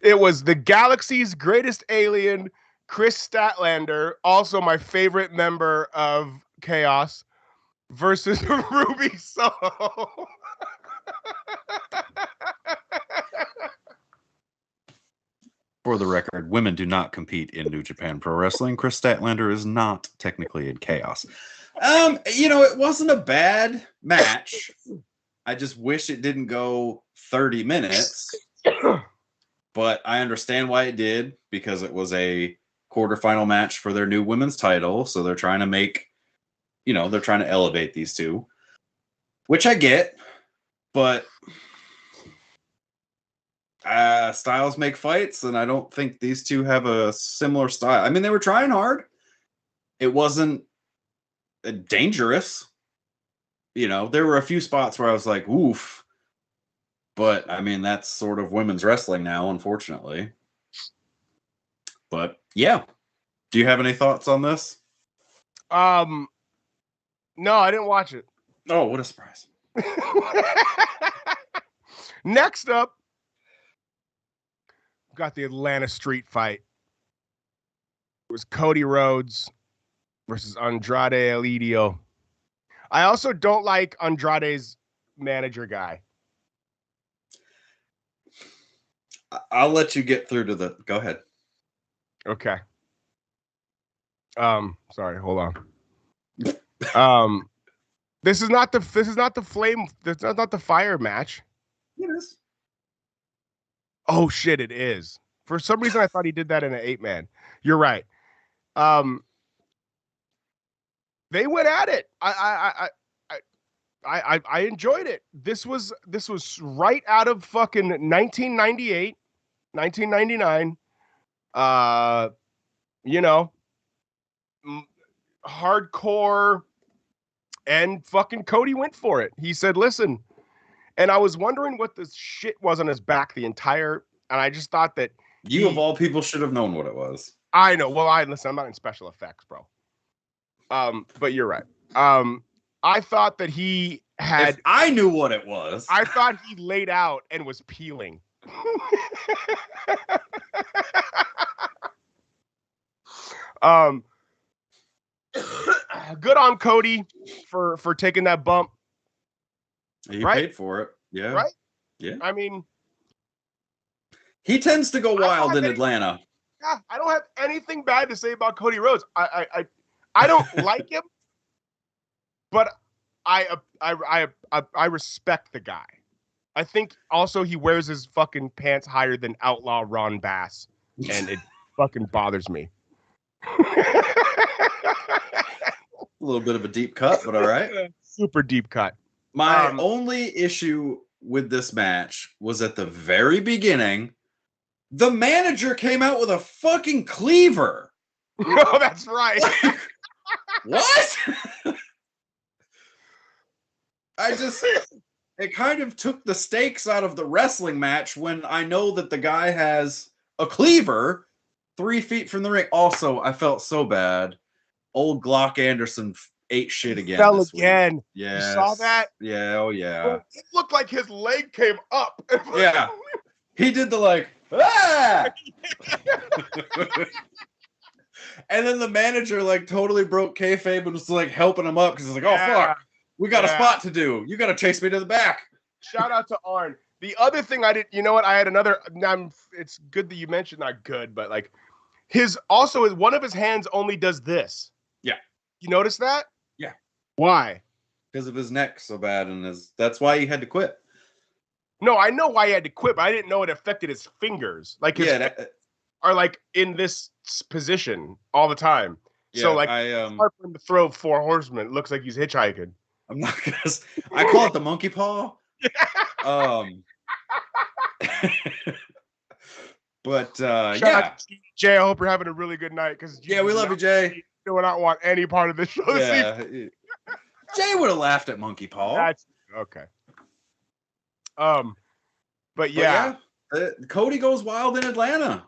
It was the Galaxy's greatest alien, Chris Statlander, also my favorite member of Chaos, versus Ruby Soho. For the record, women do not compete in New Japan Pro Wrestling. Chris Statlander is not technically in Chaos. It wasn't a bad match. I just wish it didn't go 30 minutes. But I understand why it did, because it was a quarterfinal match for their new women's title. So they're trying to they're trying to elevate these two, which I get, but styles make fights, and I don't think these two have a similar style. I mean, they were trying hard. It wasn't dangerous. There were a few spots where I was like, oof. But, I mean, that's sort of women's wrestling now, unfortunately. But, yeah. Do you have any thoughts on this? No, I didn't watch it. Oh, what a surprise. Next up, we've got the Atlanta Street Fight. It was Cody Rhodes versus Andrade Elidio. I also don't like Andrade's manager guy. I'll let you get through to the... Go ahead. Okay. Sorry, hold on. This is not the flame. This is not the fire match. It is. Oh shit, it is. For some reason, I thought he did that in an 8-man. You're right. They went at it. I enjoyed it. This was right out of fucking 1998, 1999. Hardcore, and fucking Cody went for it. He said, "Listen," and I was wondering what this shit was on his back the entire. And I just thought that you of all people should have known what it was. I know. Well, listen. I'm not in special effects, bro. But you're right. I thought that he had. If I knew what it was. I thought he laid out and was peeling. Good on Cody for taking that bump. He paid for it. Yeah. Right? Yeah. I mean, he tends to go wild in Atlanta. Yeah, I don't have anything bad to say about Cody Rhodes. I don't like him, but I respect the guy. I think also he wears his fucking pants higher than Outlaw Ron Bass, and it fucking bothers me. A little bit of a deep cut, but all right. Super deep cut. My only issue with this match was at the very beginning, the manager came out with a fucking cleaver. Oh, that's right. What? It kind of took the stakes out of the wrestling match when I know that the guy has a cleaver 3 feet from the ring. Also, I felt so bad. Old Glock Anderson ate shit again. Fell again. Yeah. You saw that? Yeah. Oh, yeah. It looked like his leg came up. Yeah. He did the ah! And then the manager totally broke kayfabe and was helping him up because he's like, oh, fuck. We got a spot to do. You got to chase me to the back. Shout out to Arn. The other thing I did, you know what? I had another. It's good that you mentioned, not good, but like one of his hands only does this. Yeah. You notice that? Yeah. Why? Because of his neck so bad, and that's why he had to quit. No, I know why he had to quit, but I didn't know it affected his fingers. Like his fingers are like in this position all the time. Yeah, so like it's hard for him to throw 4 horsemen. It looks like he's hitchhiking. I'm not gonna. I call it the monkey paw. But Shout out to Jay, I hope you're having a really good night. Because we love you, Jay. Do not want any part of this show. Jay would have laughed at monkey paw. That's okay. But yeah, Cody goes wild in Atlanta.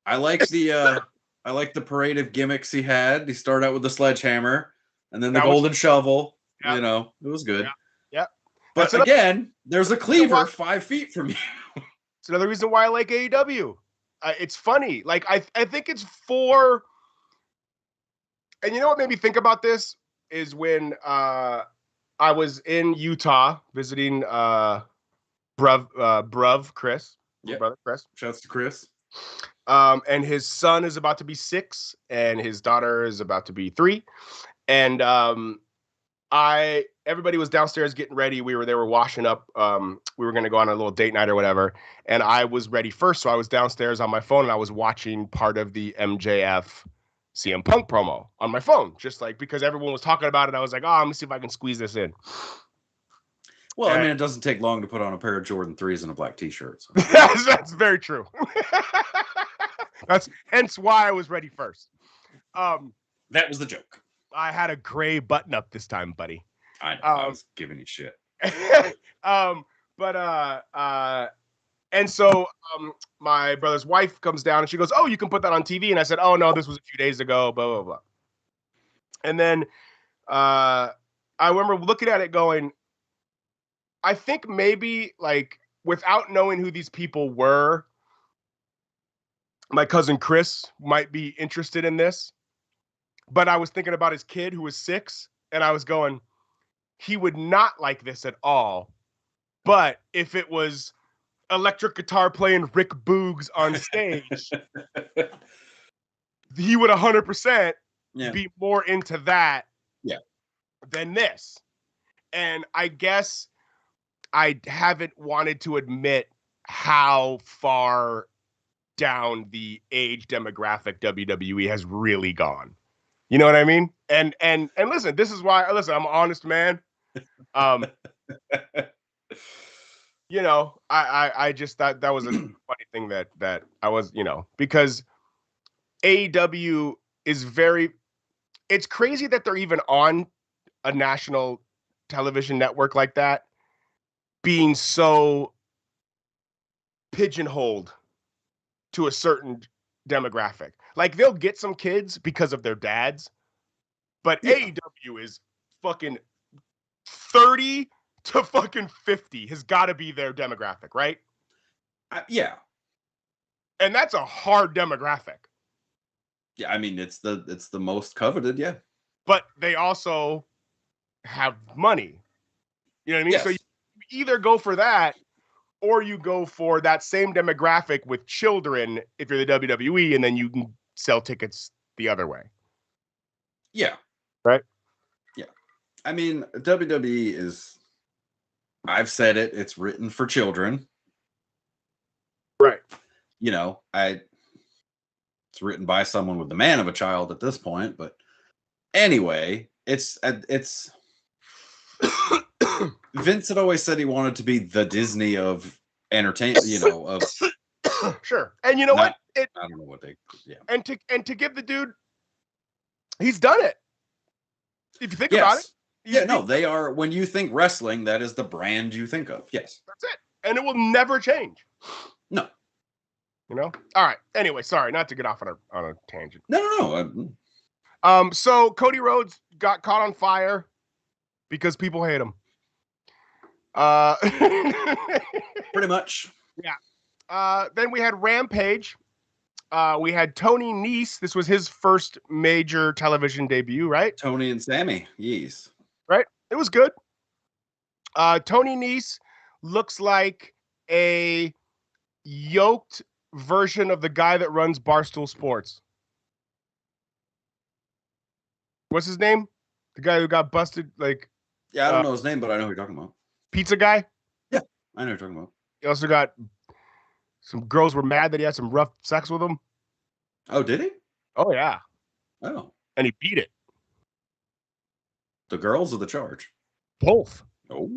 I like the parade of gimmicks he had. He started out with the sledgehammer and then the golden shovel. Yeah. You know, it was good. Yeah. But again, there's a cleaver 5 feet from you. It's another reason why I like AEW. It's funny. Like I think it's for. And you know what made me think about this is when I was in Utah visiting Bruv Chris. Yeah. Brother Chris. Shouts to Chris. And his son is about to be 6 and his daughter is about to be 3. And everybody was downstairs getting ready. They were washing up. We were going to go on a little date night or whatever. And I was ready first. So I was downstairs on my phone and I was watching part of the MJF CM Punk promo on my phone, just like because everyone was talking about it. I was like, I'm gonna see if I can squeeze this in. Well, I mean, it doesn't take long to put on a pair of Jordan 3s and a black t-shirt. So. That's very true. That's hence why I was ready first. That was the joke. I had a gray button up this time, buddy. I know, I was giving you shit. And so my brother's wife comes down and she goes, "Oh, you can put that on TV." And I said, "Oh no, this was a few days ago, blah, blah, blah." And then I remember looking at it going, I think maybe like without knowing who these people were, my cousin Chris might be interested in this. But I was thinking about his kid who was 6 and I was going, he would not like this at all. But if it was electric guitar playing Rick Boogs on stage, he would 100% be more into that than this. And I guess I haven't wanted to admit how far down the age demographic WWE has really gone. You know what I mean? And listen, this is why I'm an honest man. You know, I just thought that was a funny thing that I was, because AEW is it's crazy that they're even on a national television network like that, being so pigeonholed to a certain demographic. Like they'll get some kids because of their dads, but AEW is fucking 30 to fucking 50 has got to be their demographic, right? Yeah. And that's a hard demographic. Yeah, I mean it's the most coveted, yeah. But they also have money. You know what I mean? Yes. So you either go for that or you go for that same demographic with children if you're the WWE, and then you can sell tickets the other way. Yeah. Right? Yeah. I mean, WWE is, I've said it, it's written for children. Right. You know, it's written by someone with the man of a child at this point, but anyway, it's Vince had always said he wanted to be the Disney of entertainment, of sure. And you know what? I don't know what they And to give the dude, he's done it. If you think about it. They are, when you think wrestling, that is the brand you think of. Yes. That's it. And it will never change. No. All right. Anyway, sorry, not to get off on a tangent. No. So Cody Rhodes got caught on fire because people hate him. Pretty much. Yeah. Then we had Rampage. We had Tony Nese. This was his first major television debut, right? Tony and Sammy. Yes. Right. It was good. Tony Nese looks like a yoked version of the guy that runs Barstool Sports. What's his name? The guy who got busted, like... Yeah, I don't know his name, but I know who you're talking about. Pizza guy? Yeah, I know who you're talking about. He also got... Some girls were mad that he had some rough sex with them. Oh, did he? Oh, yeah. Oh. And he beat it. The girls or the charge? Both. Oh.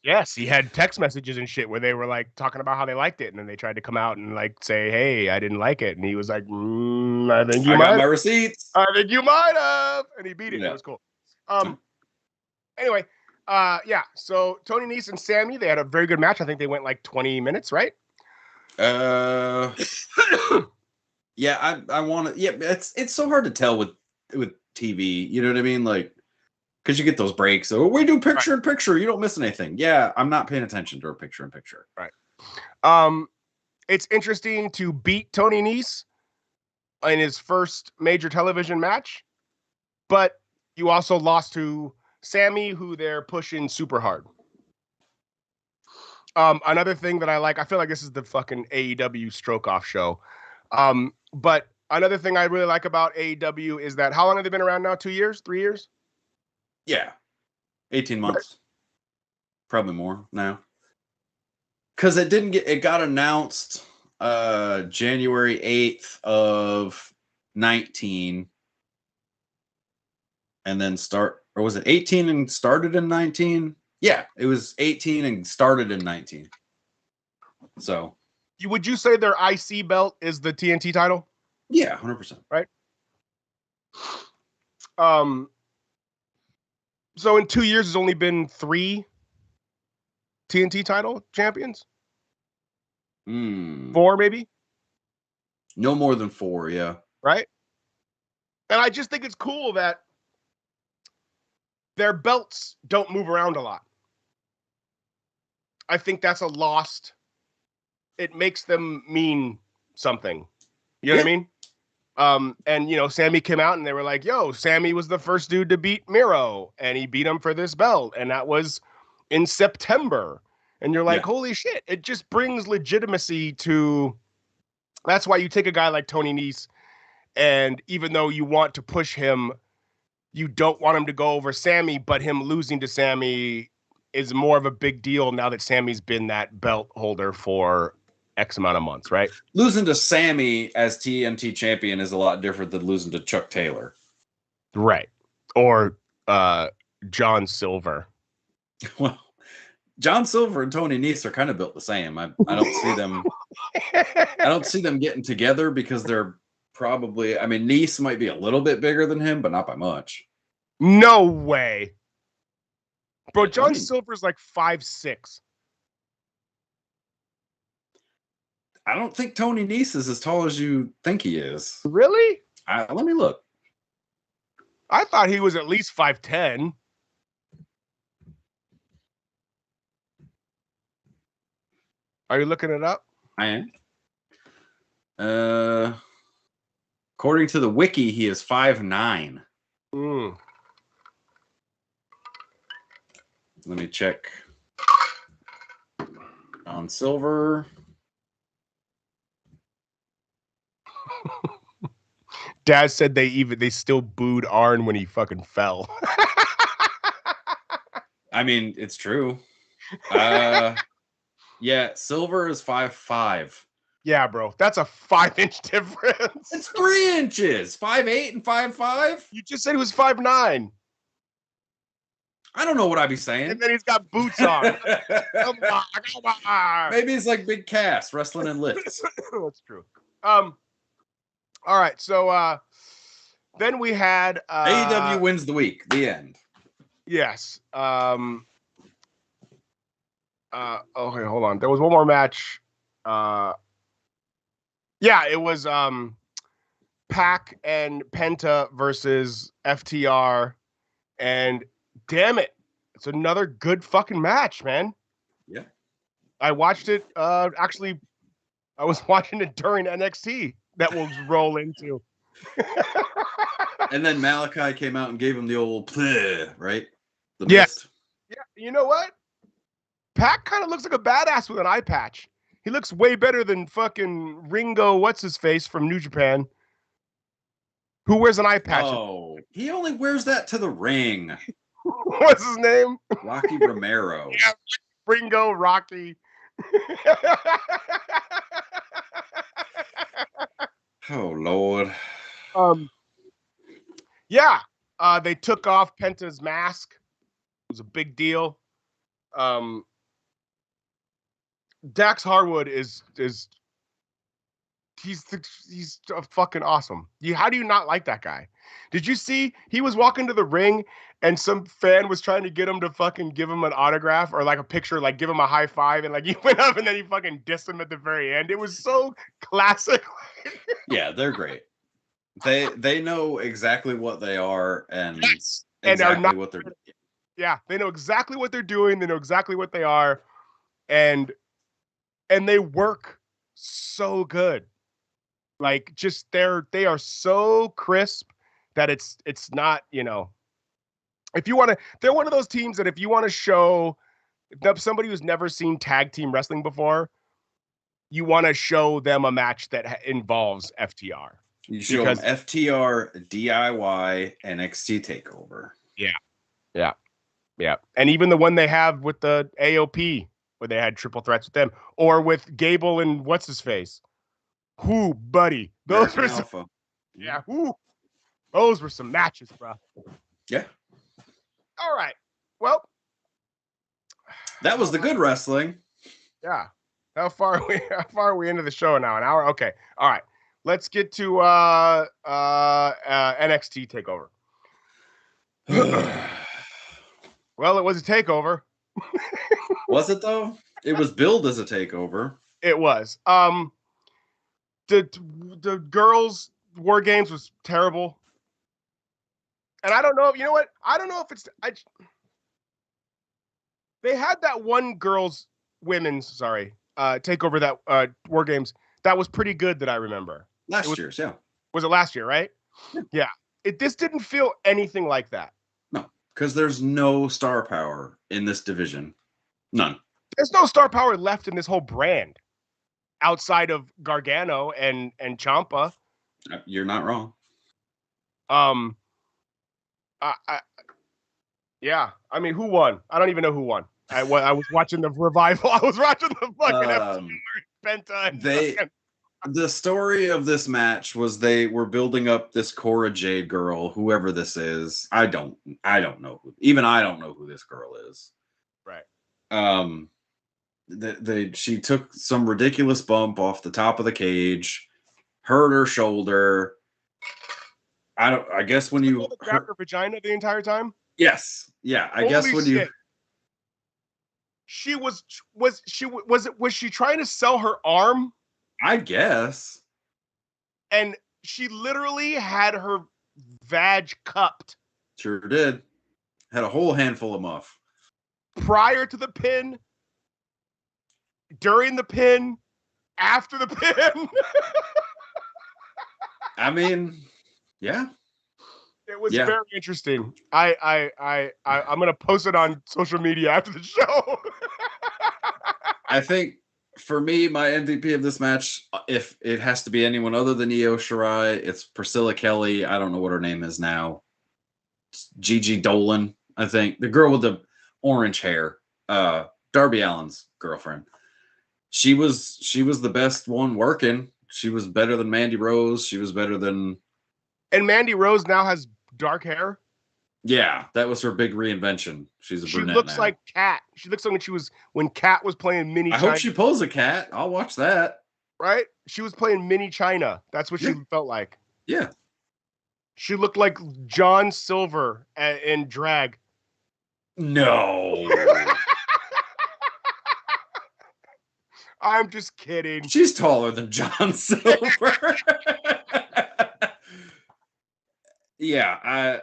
Yes, he had text messages and shit where they were like talking about how they liked it, and then they tried to come out and like say, "Hey, I didn't like it," and he was like, "I think you I might. got my receipts. I think you might have," and he beat it. Yeah. It was cool. Anyway, yeah. So Tony Nese and Sammy, they had a very good match. I think they went like 20 minutes, right? Yeah, I want to. Yeah, it's so hard to tell with TV. You know what I mean? Like, because you get those breaks. So we do picture in picture. You don't miss anything. Yeah, I'm not paying attention to a picture in picture. Right. It's interesting to beat Tony Nese in his first major television match, but you also lost to Sammy, who they're pushing super hard. Another thing that I like, I feel like this is the fucking AEW stroke off show. But another thing I really like about AEW is that how long have they been around now? 2 years? 3 years? Yeah. 18 months. Probably more now. Because it got announced January 8th of 19. And then or was it 18 and started in 19? Yeah, it was 18 and started in 19. So. Would you say their IC belt is the TNT title? Yeah, 100%. Right? So in 2 years, there's only been 3 TNT title champions? 4, maybe? No more than 4, yeah. Right? And I just think it's cool that their belts don't move around a lot. I think that's a lost. It makes them mean something. You know what I mean? And, Sammy came out and they were like, yo, Sammy was the first dude to beat Miro. And he beat him for this belt. And that was in September. And you're like, holy shit. It just brings legitimacy to... That's why you take a guy like Tony Nese, and even though you want to push him, you don't want him to go over Sammy, but him losing to Sammy is more of a big deal now that Sammy's been that belt holder for X amount of months, right? Losing to Sammy as TNT champion is a lot different than losing to Chuck Taylor. Right. Or John Silver. Well, John Silver and Tony Nese are kind of built the same. I don't see them. I don't see them getting together because they're probably. I mean, Nese might be a little bit bigger than him, but not by much. No way, bro. John Silver's like 5'6". I don't think Tony Nese is as tall as you think he is. Really? Let me look. I thought he was at least 5'10". Are you looking it up? I am. According to the wiki, he is 5'9". Let me check. On Silver. Dad said they still booed Arn when he fucking fell. I mean, it's true. Yeah, Silver is 5'5". Yeah, bro. That's a 5-inch difference. It's 3 inches. 5'8" and 5'5". You just said he was 5'9". I don't know what I'd be saying. And then he's got boots on. Come on. Maybe it's like Big Cass wrestling in lifts. That's true. All right. So then we had AEW wins the week. The end. Yes. Okay, hold on. There was one more match. Yeah, it was Pac and Penta versus FTR, and damn it, it's another good fucking match, man. Yeah, I watched it. Actually, I was watching it during NXT. That we'll roll into. And then Malachi came out and gave him the old pleh, right? Yes. You know what? Pac kind of looks like a badass with an eye patch. He looks way better than fucking Ringo, what's his face from New Japan, who wears an eye patch. Oh, he only wears that to the ring. What's his name? Rocky Romero. Yeah, Ringo, Rocky. Oh Lord. Yeah. They took off Penta's mask. It was a big deal. Dax Harwood is he's fucking awesome. How do you not like that guy? Did you see he was walking to the ring and some fan was trying to get him to fucking give him an autograph or like a picture, like give him a high five, and like he went up and then he fucking dissed him at the very end. It was so classic. Yeah, they're great. They know exactly what they are and Yes. exactly And are not, what they're. Yeah, they know exactly what they're doing. They know exactly what they are, and they work so good. Like just they are so crisp that it's not, you know, if you want to, they're one of those teams that if you want to show somebody who's never seen tag team wrestling before, you want to show them a match that involves FTR. You show them FTR, DIY, NXT Takeover. Yeah. And even the one they have with the AOP, where they had triple threats with them, or with Gable and what's his face. Who, buddy? Those were some, yeah. Who? Those were some matches, bro. Yeah. All right. Well, that was the good wrestling. Yeah. How far are we into the show now? An hour? Okay. All right. Let's get to NXT Takeover. Well, it was a takeover. Was it though? It was billed as a takeover. It was. The girls' War Games was terrible. And I don't know if, you know what? I don't know if it's they had that one women's takeover, that War Games that was pretty good that I remember. Last year's, yeah. Was it last year, right? Yeah. This didn't feel anything like that. No, because there's no star power in this division. None. There's no star power left in this whole brand outside of Gargano and Ciampa. You're not wrong. Yeah. I mean, who won? I don't even know who won. I was watching the revival. I was watching the fucking Penta. The story of this match was they were building up this Cora Jade girl, whoever this is. I don't know who. Even I don't know who this girl is. Right. She took some ridiculous bump off the top of the cage, hurt her shoulder. I guess when you grabbed her vagina the entire time. Yes. Yeah. I guess when you. She was she trying to sell her arm? I guess. And she literally had her vag cupped. Sure did. Had a whole handful of muff. Prior to the pin, during the pin, after the pin. I mean, yeah. It was very interesting. I'm gonna post it on social media after the show. I think for me, my MVP of this match, if it has to be anyone other than Io Shirai, it's Priscilla Kelly. I don't know what her name is now. It's Gigi Dolan, I think. The girl with the orange hair. Darby Allin's girlfriend. She was the best one working. She was better than Mandy Rose. She was better than. And Mandy Rose now has dark hair. Yeah, that was her big reinvention. She's a brunette now. She looks like Kat. She looks like when Kat was playing Mini China. I hope she pulls a cat. I'll watch that. Right? She was playing Mini China. That's what she felt like. Yeah. She looked like John Silver in drag. No. I'm just kidding. She's taller than John Silver. Yeah,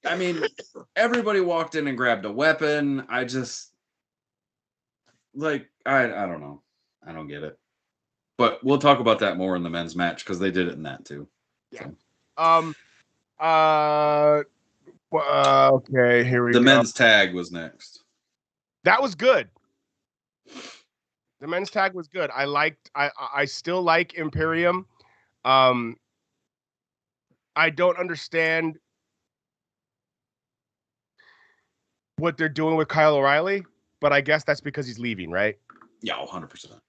I mean, everybody walked in and grabbed a weapon. I just I don't know. I don't get it. But we'll talk about that more in the men's match because they did it in that too. Yeah. So. Okay, here we The go. men's tag was next. That was good. The men's tag was good. I still like Imperium. I don't understand what they're doing with Kyle O'Reilly, but I guess that's because he's leaving, right? Yeah, 100%.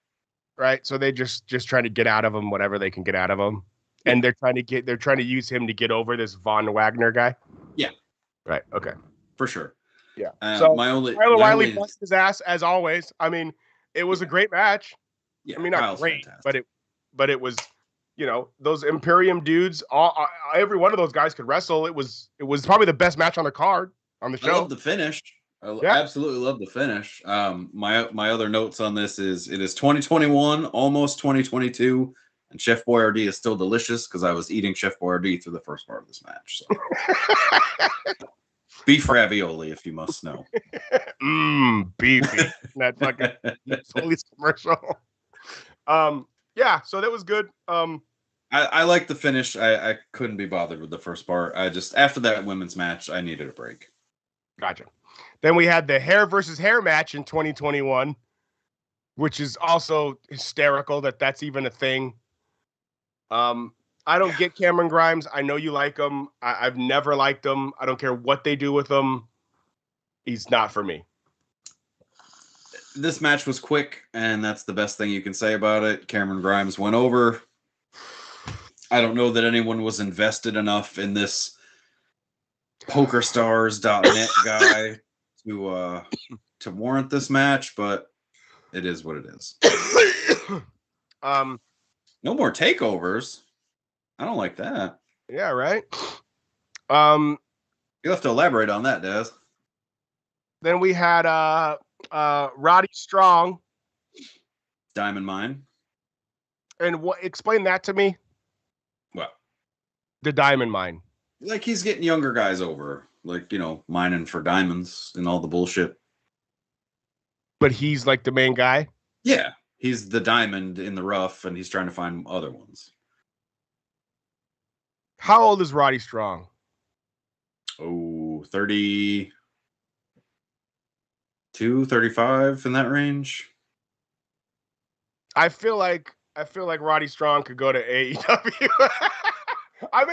Right. So they just trying to get out of him whatever they can get out of him. And they're trying to use him to get over this Von Wagner guy. Yeah. Right. Okay. For sure. Yeah. So Kyle O'Reilly busted his ass as always. I mean, it was a great match. Yeah, I mean, not Kyle's great, fantastic. but it was, those Imperium dudes. Every one of those guys could wrestle. It was probably the best match on the card on the show. I love the finish. I absolutely love the finish. My other notes on this is it is 2021, almost 2022, and Chef Boyardee is still delicious because I was eating Chef Boyardee through the first part of this match. So. Beef ravioli, if you must know. Beefy. That fucking police commercial. Yeah, so that was good. I like the finish. I couldn't be bothered with the first part. I just after that women's match, I needed a break. Gotcha. Then we had the hair versus hair match in 2021, which is also hysterical that that's even a thing. I don't get Cameron Grimes. I know you like him. I've never liked him. I don't care what they do with him. He's not for me. This match was quick, and that's the best thing you can say about it. Cameron Grimes went over. I don't know that anyone was invested enough in this PokerStars.net guy to warrant this match, but it is what it is. No more takeovers. I don't like that. Yeah, right. You have to elaborate on that, Des. Then we had Roddy Strong, Diamond Mine. and explain that to me. What? The Diamond Mine. Like he's getting younger guys over, like mining for diamonds and all the bullshit. But he's like the main guy. Yeah, he's the diamond in the rough, and he's trying to find other ones. How old is Roddy Strong? Oh, 32, 35 in that range. I feel like Roddy Strong could go to AEW. I'm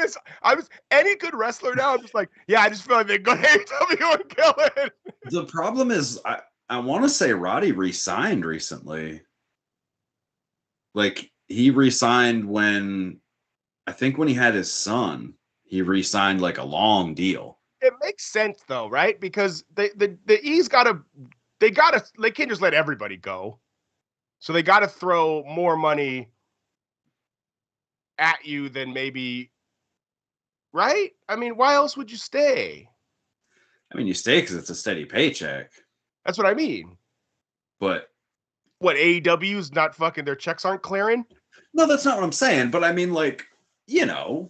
any good wrestler now. I'm just like, yeah, I just feel like they go to AEW and kill it. The problem is, I want to say Roddy re-signed recently. Like he re-signed when he had his son. He re-signed like a long deal. It makes sense though, right? Because the E's they can't just let everybody go. So they got to throw more money at you than maybe, right? I mean, why else would you stay? I mean, you stay because it's a steady paycheck. That's what I mean. But what, AEW's not fucking, their checks aren't clearing? No, that's not what I'm saying. But I mean, like, that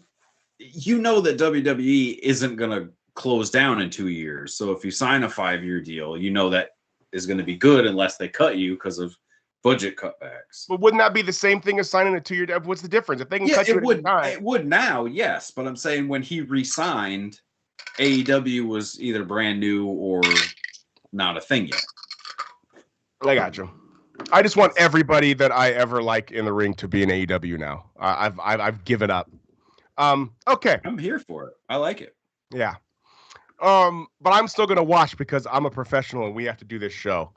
WWE isn't going to close down in 2 years. So if you sign a 5-year deal, that is going to be good unless they cut you because of budget cutbacks. But wouldn't that be the same thing as signing a 2-year deal? What's the difference? If they can cut you at any time. It would now, yes. But I'm saying when he re-signed, AEW was either brand new or not a thing yet. I got you. I just want everybody that I ever like in the ring to be in AEW now. I've given up. Okay. I'm here for it. I like it. Yeah. But I'm still gonna watch because I'm a professional and we have to do this show.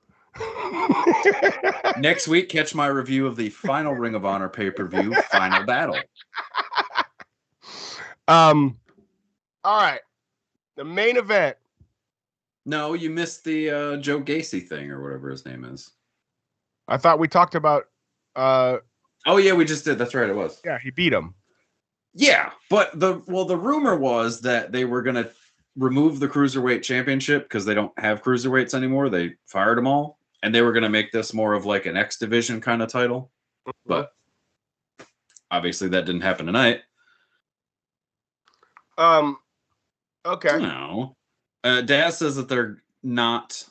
Next week, catch my review of the final Ring of Honor pay-per-view, Final Battle. All right. The main event. No, you missed the Joe Gacy thing or whatever his name is. I thought we talked about. Oh yeah, we just did. That's right. It was. Yeah, he beat him. Yeah, but the rumor was that they were gonna remove the Cruiserweight Championship because they don't have cruiserweights anymore. They fired them all, and they were gonna make this more of like an X Division kind of title. But obviously, that didn't happen tonight. Okay. No. Daz says that they're not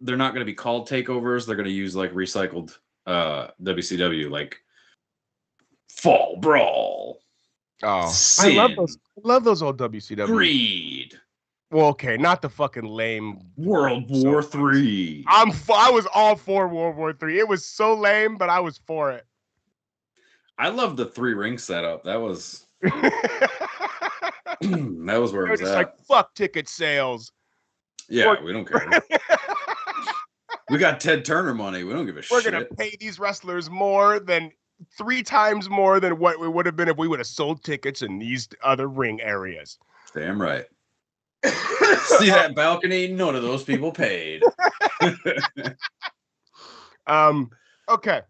going to be called takeovers. They're going to use like recycled WCW, like Fall Brawl. Oh, Sin, I love those old WCW. Greed, Well, okay, not the fucking lame World War III. I was all for World War III. It was so lame, but I was for it. I love the 3-ring setup. That was that was where it was just at. like, fuck ticket sales. Yeah, we don't care. We got Ted Turner money. We don't give a shit. We're gonna pay these wrestlers more than 3 times more than what it would have been if we would have sold tickets in these other ring areas. Damn right. See that balcony? None of those people paid. Okay.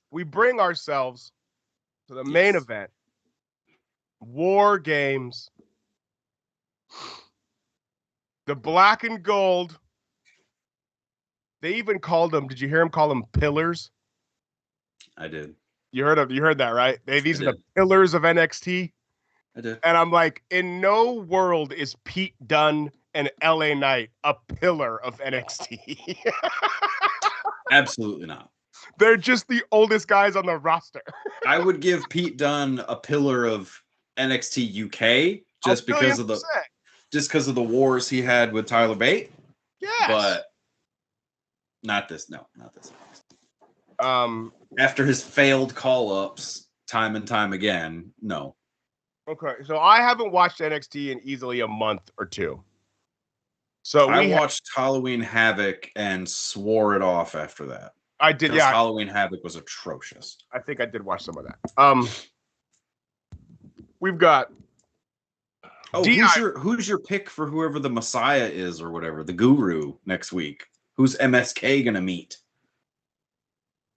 We bring ourselves to the main event. War Games. The black and gold. They even called them, did you hear him call them pillars? I did. You heard that, right? These are the pillars of NXT. I did. And I'm like, in no world is Pete Dunne and LA Knight a pillar of NXT. Absolutely not. They're just the oldest guys on the roster. I would give Pete Dunne a pillar of NXT UK just because of the wars he had with Tyler Bate. Yes. But not this. No, not this. After his failed call-ups time and time again, no. Okay, so I haven't watched NXT in easily a month or 2. So I watched Halloween Havoc and swore it off after that. I did, yeah. Halloween Havoc was atrocious. I think I did watch some of that. We've got. Oh, who's your pick for whoever the Messiah is or whatever, the Guru next week? Who's MSK gonna meet?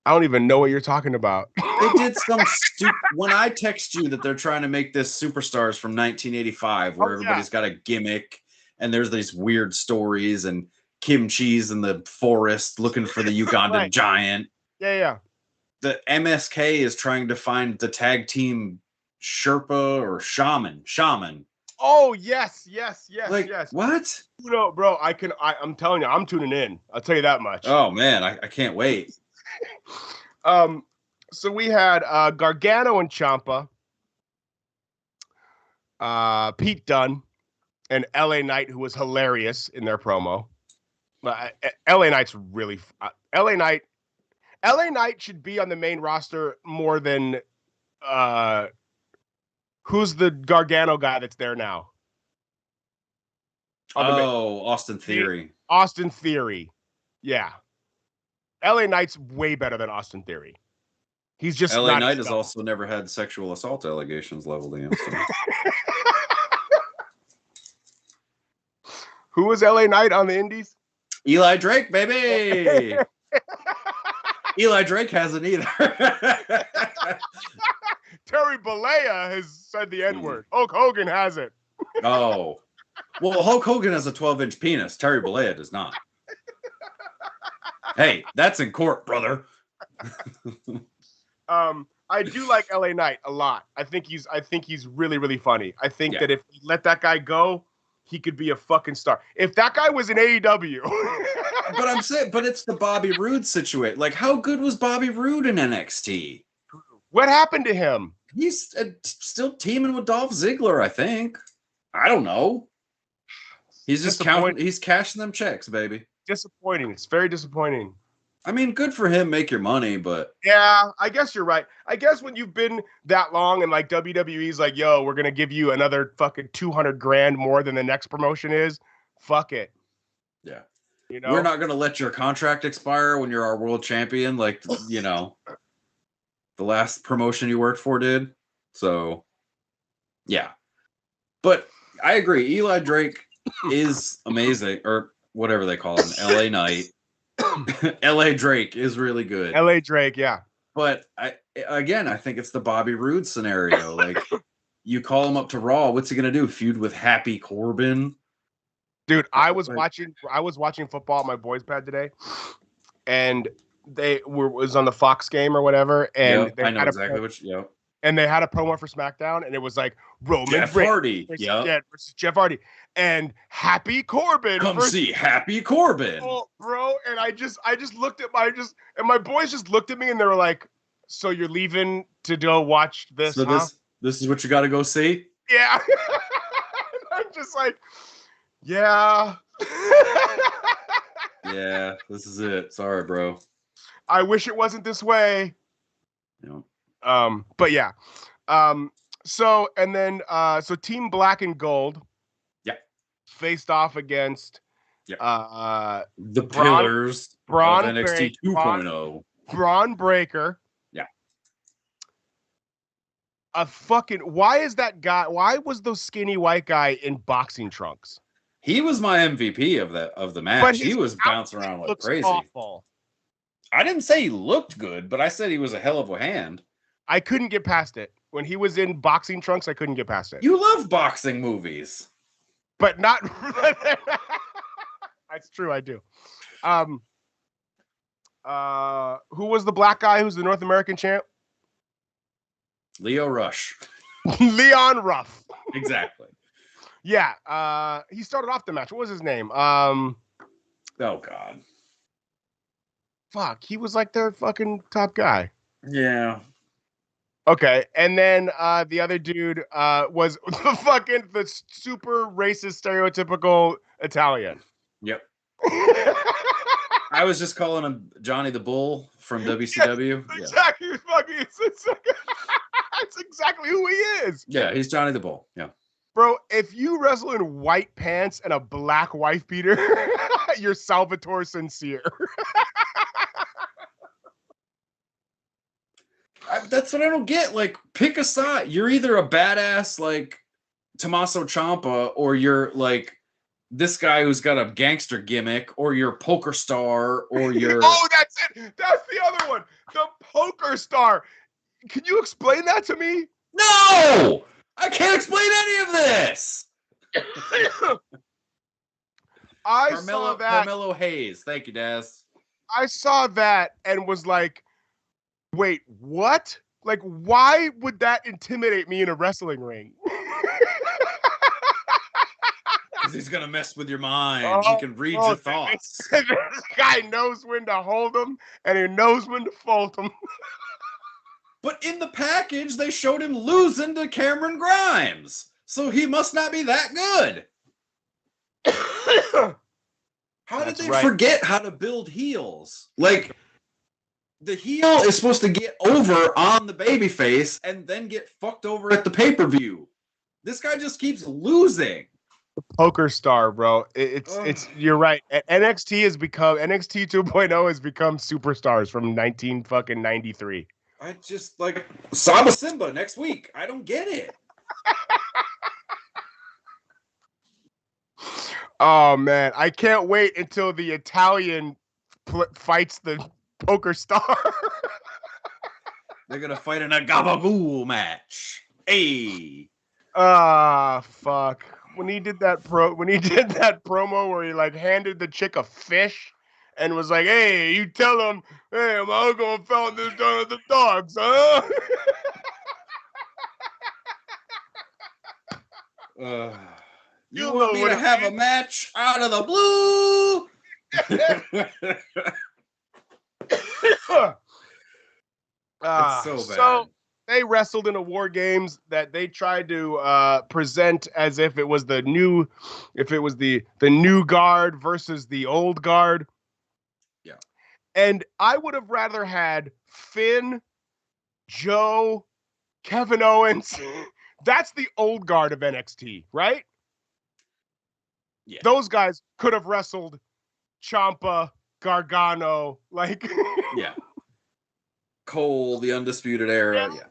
I don't even know what you're talking about. They did some stupid. When I text you that they're trying to make this Superstars from 1985, where everybody's got a gimmick and there's these weird stories and Kim Cheese in the forest looking for the Ugandan giant. Yeah. The MSK is trying to find the tag team Sherpa or Shaman. Oh, yes. Like, what? No, bro, I'm telling you, I'm tuning in. I'll tell you that much. Oh, man, I can't wait. So we had Gargano and Ciampa, Pete Dunne, and LA Knight, who was hilarious in their promo. LA Knight's really LA Knight should be on the main roster more than who's the Gargano guy that's there now? Austin Theory. Austin Theory. Yeah. LA Knight's way better than Austin Theory. He's just LA Knight has also never had sexual assault allegations leveled against him. Who was LA Knight on the Indies? Eli Drake, baby. Eli Drake hasn't either. Terry Bollea has said the N-word. Hulk Hogan hasn't. Oh. Well, Hulk Hogan has a 12-inch penis. Terry Bollea does not. Hey, that's in court, brother. I do like LA Knight a lot. I think he's really, really funny. I think that if you let that guy go, he could be a fucking star. If that guy was in AEW. But I'm saying, it's the Bobby Roode situation. Like, how good was Bobby Roode in NXT? What happened to him? He's still teaming with Dolph Ziggler, I think. I don't know. He's just he's cashing them checks, baby. Disappointing. It's very disappointing. I mean, good for him, make your money, but yeah, I guess you're right. I guess when you've been that long and like WWE's like, yo, we're gonna give you another fucking $200,000 more than the next promotion is. Fuck it. Yeah. You know, we're not gonna let your contract expire when you're our world champion, like the last promotion you worked for did. So yeah. But I agree, Eli Drake is amazing, or whatever they call him, LA Knight. LA Drake is really good. LA Drake, yeah. But I think it's the Bobby Roode scenario. Like, you call him up to Raw, what's he gonna do? Feud with Happy Corbin? Dude, I was watching football at my boys' pad today, and was on the Fox game or whatever, and I know exactly which. Yep. And they had a promo for SmackDown, and it was like Roman Jeff Hardy, versus Jeff Hardy, and Happy Corbin. Come see Happy Corbin, bro. And I just looked at my boys just looked at me, and they were like, "So you're leaving to go watch this? So this is what you got to go see?" Yeah. I'm just like, Yeah. Yeah, this is it. Sorry, bro. I wish it wasn't this way. You But yeah. So Team Black and Gold. Yeah. Faced off against the pillars of NXT 2.0. Braun Breaker. Yeah. Why was the skinny white guy in boxing trunks? He was my MVP of the match. But he was bouncing around like crazy. Awful. I didn't say he looked good, but I said he was a hell of a hand. I couldn't get past it. When he was in boxing trunks, I couldn't get past it. You love boxing movies. But not That's true, I do. Who was the black guy who's the North American champ? Leo Rush. Leon Ruff. Exactly. Yeah. He started off the match. What was his name? Oh God. Fuck. He was like their fucking top guy. Yeah. Okay. And then the other dude was the super racist stereotypical Italian. Yep. I was just calling him Johnny the Bull from WCW. Yes, exactly. Yeah. That's exactly who he is. Yeah, he's Johnny the Bull. Yeah. Bro, if you wrestle in white pants and a black wife beater, you're Salvatore Sincere. That's what I don't get. Like, pick a side. You're either a badass like Tommaso Ciampa, or you're like this guy who's got a gangster gimmick, or you're a poker star, or you're... Oh, that's it. That's the other one. The poker star. Can you explain that to me? No! I can't explain any of this! Saw that. Carmelo Hayes. Thank you, Daz. I saw that and was like, wait, what? Like, why would that intimidate me in a wrestling ring? Because he's going to mess with your mind. He can read your thoughts. This guy knows when to hold them, and he knows when to fold them. But in the package, they showed him losing to Cameron Grimes. So he must not be that good. How did they forget how to build heels? Like, the heel is supposed to get over on the babyface and then get fucked over at the pay-per-view. This guy just keeps losing. Poker star, bro. It's you're right. NXT 2.0 has become superstars from 1993. I just like Saba Simba next week. I don't get it. Oh man, I can't wait until the Italian fights the poker star. They're gonna fight in a gabagool match. Hey. Fuck. When he did that promo where he like handed the chick a fish and was like, "Hey, you tell him, hey, I'm gonna found this down at the dogs, huh?" You want me to have a match out of the blue? It's so bad. So they wrestled in a War Games that they tried to present as if it was the new guard versus the old guard. Yeah. And I would have rather had Finn, Joe, Kevin Owens. That's the old guard of NXT, right? Yeah. Those guys could have wrestled Ciampa, Gargano, like yeah. Cole, the Undisputed Era, yeah.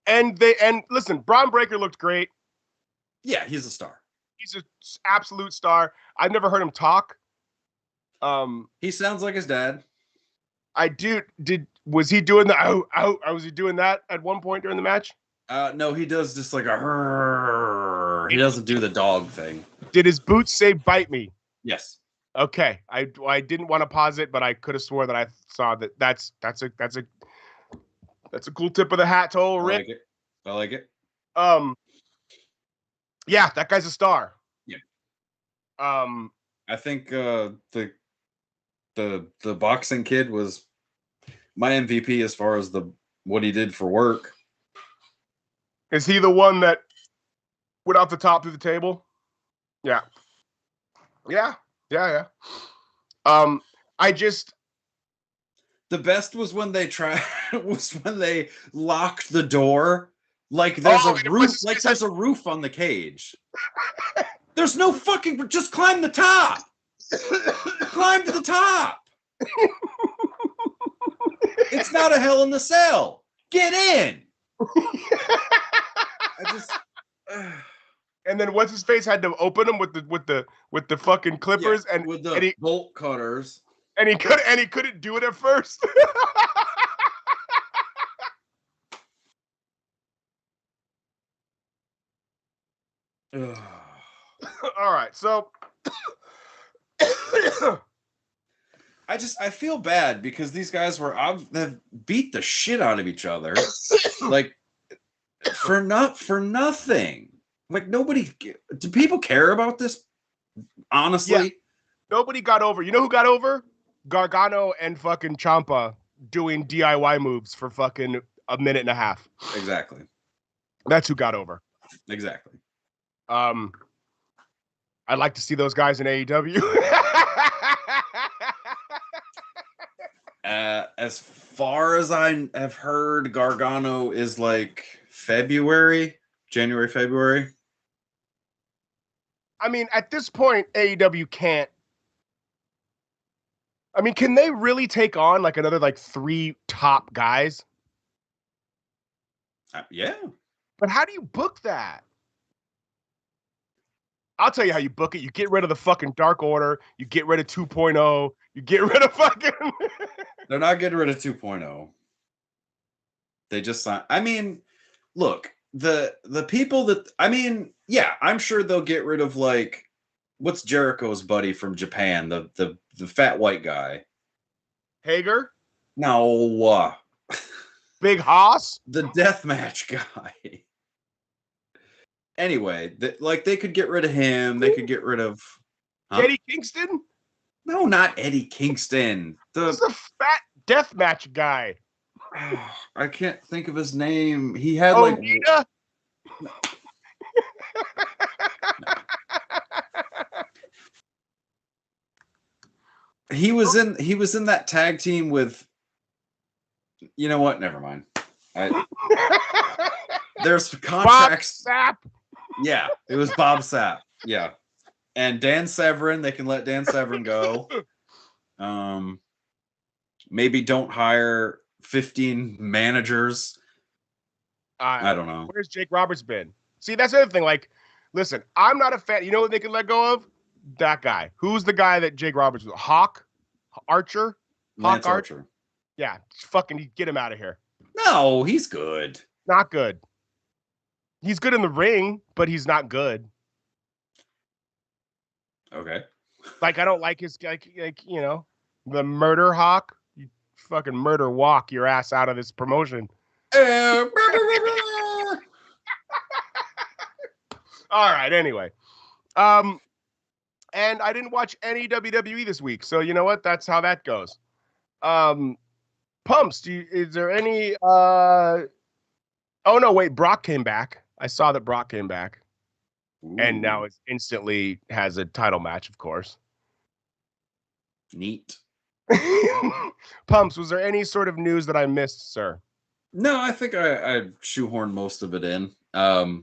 And listen, Braun Breaker looked great. Yeah, he's a star. He's an absolute star. I've never heard him talk. He sounds like his dad. Was he doing the was he doing that at one point during the match? No, he does just like a he doesn't do the dog thing. Did his boots say "bite me"? Yes. Okay. I didn't want to pause it, but I could have swore that I saw that. That's a cool tip of the hat to old Rick. I like it. Yeah, that guy's a star. Yeah. I think the boxing kid was my MVP as far as what he did for work. Is he the one that Without the top through the table. Yeah. Yeah. I just The best was when they locked the door. Like there's a roof. Like there's a roof on the cage. There's no fucking. Just climb the top. Climb to the top. It's not a Hell in the Cell. Get in. And then what's his face had to open them with the fucking clippers and with the bolt cutters. And he couldn't do it at first. All right, so I feel bad because these guys have beat the shit out of each other, like for nothing. Like nobody. Do people care about this? Honestly, nobody got over. You know who got over? Gargano and fucking Ciampa doing DIY moves for fucking a minute and a half. Exactly. That's who got over. Exactly. I'd like to see those guys in AEW. As far as I have heard, Gargano is like January, February. I mean, at this point, AEW can't. I mean, can they really take on like another like 3 top guys? Yeah. But how do you book that? I'll tell you how you book it. You get rid of the fucking Dark Order. You get rid of 2.0. You get rid of fucking... They're not getting rid of 2.0. They just signed... I mean, look, the people that... I mean, yeah, I'm sure they'll get rid of, like... What's Jericho's buddy from Japan? The fat white guy. Hager? No. Big Haas? The deathmatch guy. Anyway, they could get rid of him. They could get rid of Eddie Kingston. No, not Eddie Kingston. He's a fat deathmatch guy. I can't think of his name. He had Onita? He was in that tag team with. You know what? Never mind. There's contracts. Bob Sapp. Yeah, it was Bob Sapp. Yeah, and Dan Severn. They can let Dan Severn go. Maybe don't hire 15 managers. I don't know. Where's Jake Roberts been? See, that's the other thing. Like, listen, I'm not a fan. You know what they can let go of? That guy. Who's the guy that Jake Roberts was? Archer? Lance Archer. Yeah, fucking get him out of here. No, he's good. Not good. He's good in the ring, but he's not good. Okay. Like, I don't like his, like you know, the murder hawk. You fucking murder walk your ass out of this promotion. All right, anyway. And I didn't watch any WWE this week, so you know what? That's how that goes. Pumps, is there any oh no, wait, Brock came back. I saw that Brock came back. Ooh. And now it instantly has a title match, of course. Neat. Pumps, was there any sort of news that I missed, sir? No, I think I shoehorned most of it in. I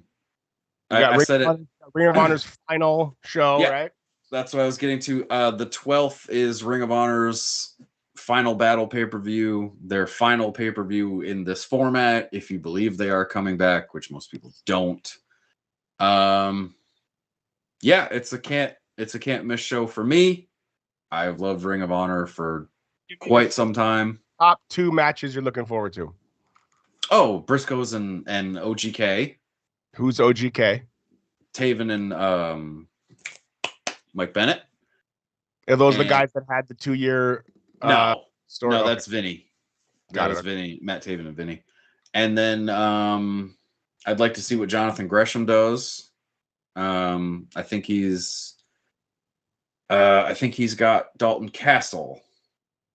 said it. Ring of Honor's final show, yeah, right? That's what I was getting to. The 12th is Ring of Honor's final battle pay-per-view, their final pay-per-view in this format, if you believe they are coming back, which most people don't. Yeah, it's a can't miss show for me. I've loved Ring of Honor for quite some time. Top 2 matches you're looking forward to? Oh, Briscoes and OGK. Who's OGK? Taven and Mike Bennett. Are those the guys that had the 2-year story? No, that's Vinny. That was Vinny, Matt Taven and Vinny. And then I'd like to see what Jonathan Gresham does. I think he's got Dalton Castle,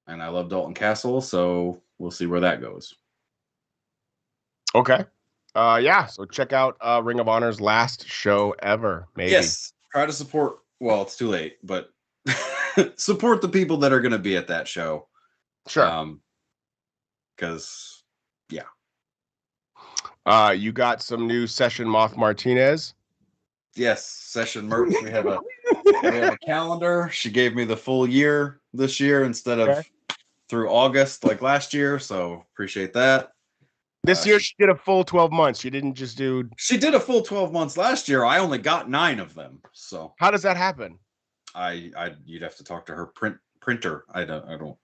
and I love Dalton Castle, so we'll see where that goes. Okay. Yeah, so check out Ring of Honor's last show ever, maybe. Yes, try to support. Well, it's too late, but support the people that are going to be at that show. Sure. Because, yeah. You got some new Session Moth Martinez. Yes, Session merch. We have a calendar. She gave me the full year this year instead of through August like last year, so appreciate that. This year she did a full 12 months. She didn't just do. She did a full 12 months last year. I only got 9 of them. So how does that happen? You'd have to talk to her printer. I don't.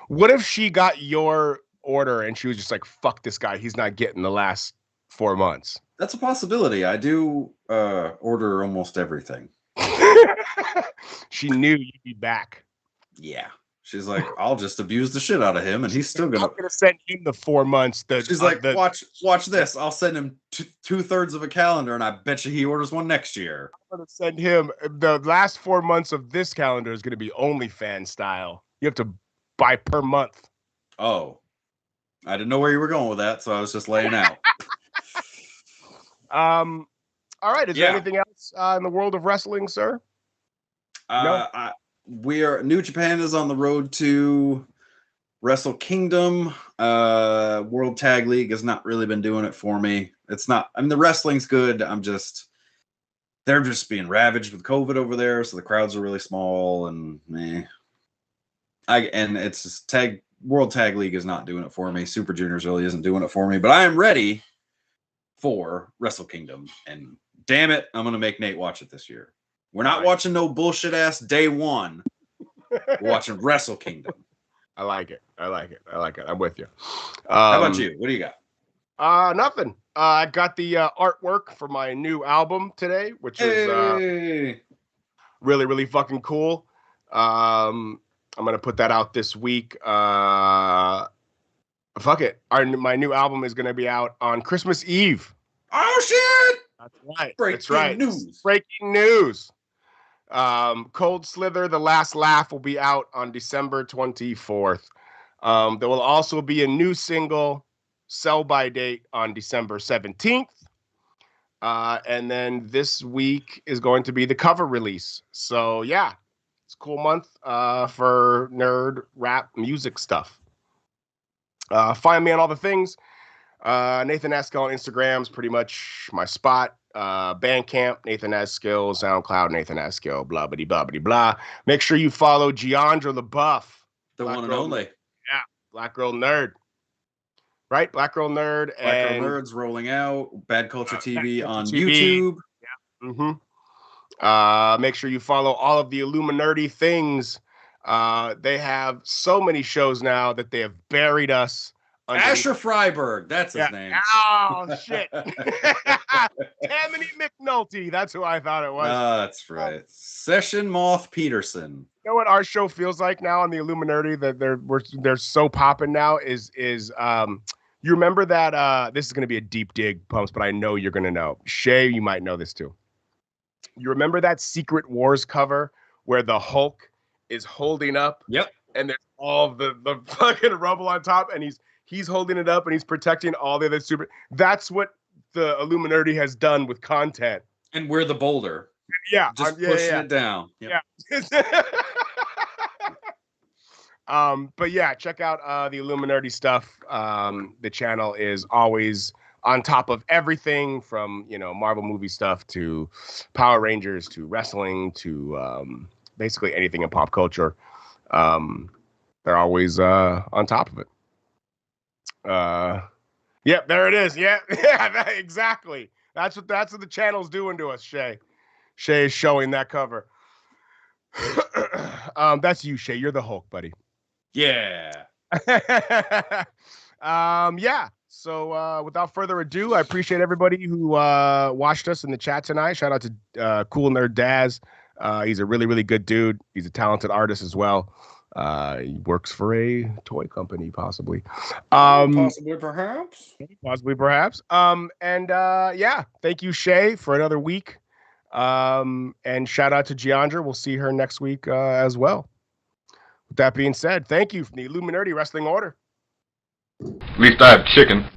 What if she got your order and she was just like, "Fuck this guy. He's not getting the last 4 months." That's a possibility. I do order almost everything. She knew you'd be back. Yeah. She's like, I'll just abuse the shit out of him, and he's still gonna send him the 4 months. She's like, watch this. I'll send him 2/3 of a calendar, and I bet you he orders one next year. I'm gonna send him the last 4 months of this calendar is gonna be OnlyFans style. You have to buy per month. Oh, I didn't know where you were going with that, so I was just laying out. All right. Is there anything else in the world of wrestling, sir? No. New Japan is on the road to Wrestle Kingdom. World Tag League has not really been doing it for me. It's not. I mean, the wrestling's good. They're just being ravaged with COVID over there, so the crowds are really small and it's just World Tag League is not doing it for me. Super Juniors really isn't doing it for me. But I am ready for Wrestle Kingdom, and damn it, I'm gonna make Nate watch it this year. We're not watching no bullshit ass day one. We're watching Wrestle Kingdom. I like it. I'm with you. How about you? What do you got? Nothing. I got the artwork for my new album today, which is really, really fucking cool. I'm gonna put that out this week. Fuck it. My new album is gonna be out on Christmas Eve. Oh shit! That's right. Breaking news. Breaking news. Cold Slither, The Last Laugh will be out on December 24th. There will also be a new single, Sell By Date, on December 17th. And then this week is going to be the cover release. So yeah, it's a cool month for nerd rap music stuff. Find me on all the things. Nathan Askill on Instagram is pretty much my spot. Bandcamp, Nathan Askill, SoundCloud, Nathan Askill, blah, blah, blah, blah, blah. Make sure you follow Giandra LaBeouf. The one and only. Yeah, Black Girl Nerd. Right? Black Girl Nerd. Black Girl Nerd's rolling out. Bad Culture TV on YouTube. Yeah. Mm-hmm. Make sure you follow all of the Illuminerdi things. They have so many shows now that they have buried us. Asher Freiberg, that's his name. Oh, shit. Tammany McNulty, that's who I thought it was. That's right. Session Moth Peterson. You know what our show feels like now on the Illuminerdi that they're so popping now is you remember that this is going to be a deep dig, Pumps, but I know you're going to know. Shay, you might know this too. You remember that Secret Wars cover where the Hulk is holding up? Yep. And there's all the fucking rubble on top, and he's holding it up and he's protecting all the other super. That's what the Illuminerdi has done with content. And we're the boulder. Yeah. Just pushing it down. Yep. Yeah. But yeah, check out the Illuminerdi stuff. The channel is always on top of everything from, Marvel movie stuff to Power Rangers to wrestling to basically anything in pop culture. They're always on top of it. Yep, there it is. Yeah, exactly. That's what the channel's doing to us, Shay. Shay is showing that cover. That's you, Shay. You're the Hulk, buddy. Yeah. Yeah. So without further ado, I appreciate everybody who watched us in the chat tonight. Shout out to Cool Nerd Daz. He's a really, really good dude. He's a talented artist as well. He works for a toy company, possibly. Possibly, perhaps. And yeah, thank you, Shay, for another week. And shout out to Giandra. We'll see her next week as well. With that being said, thank you from the Illuminerdi Wrestling Order. At least I have chicken.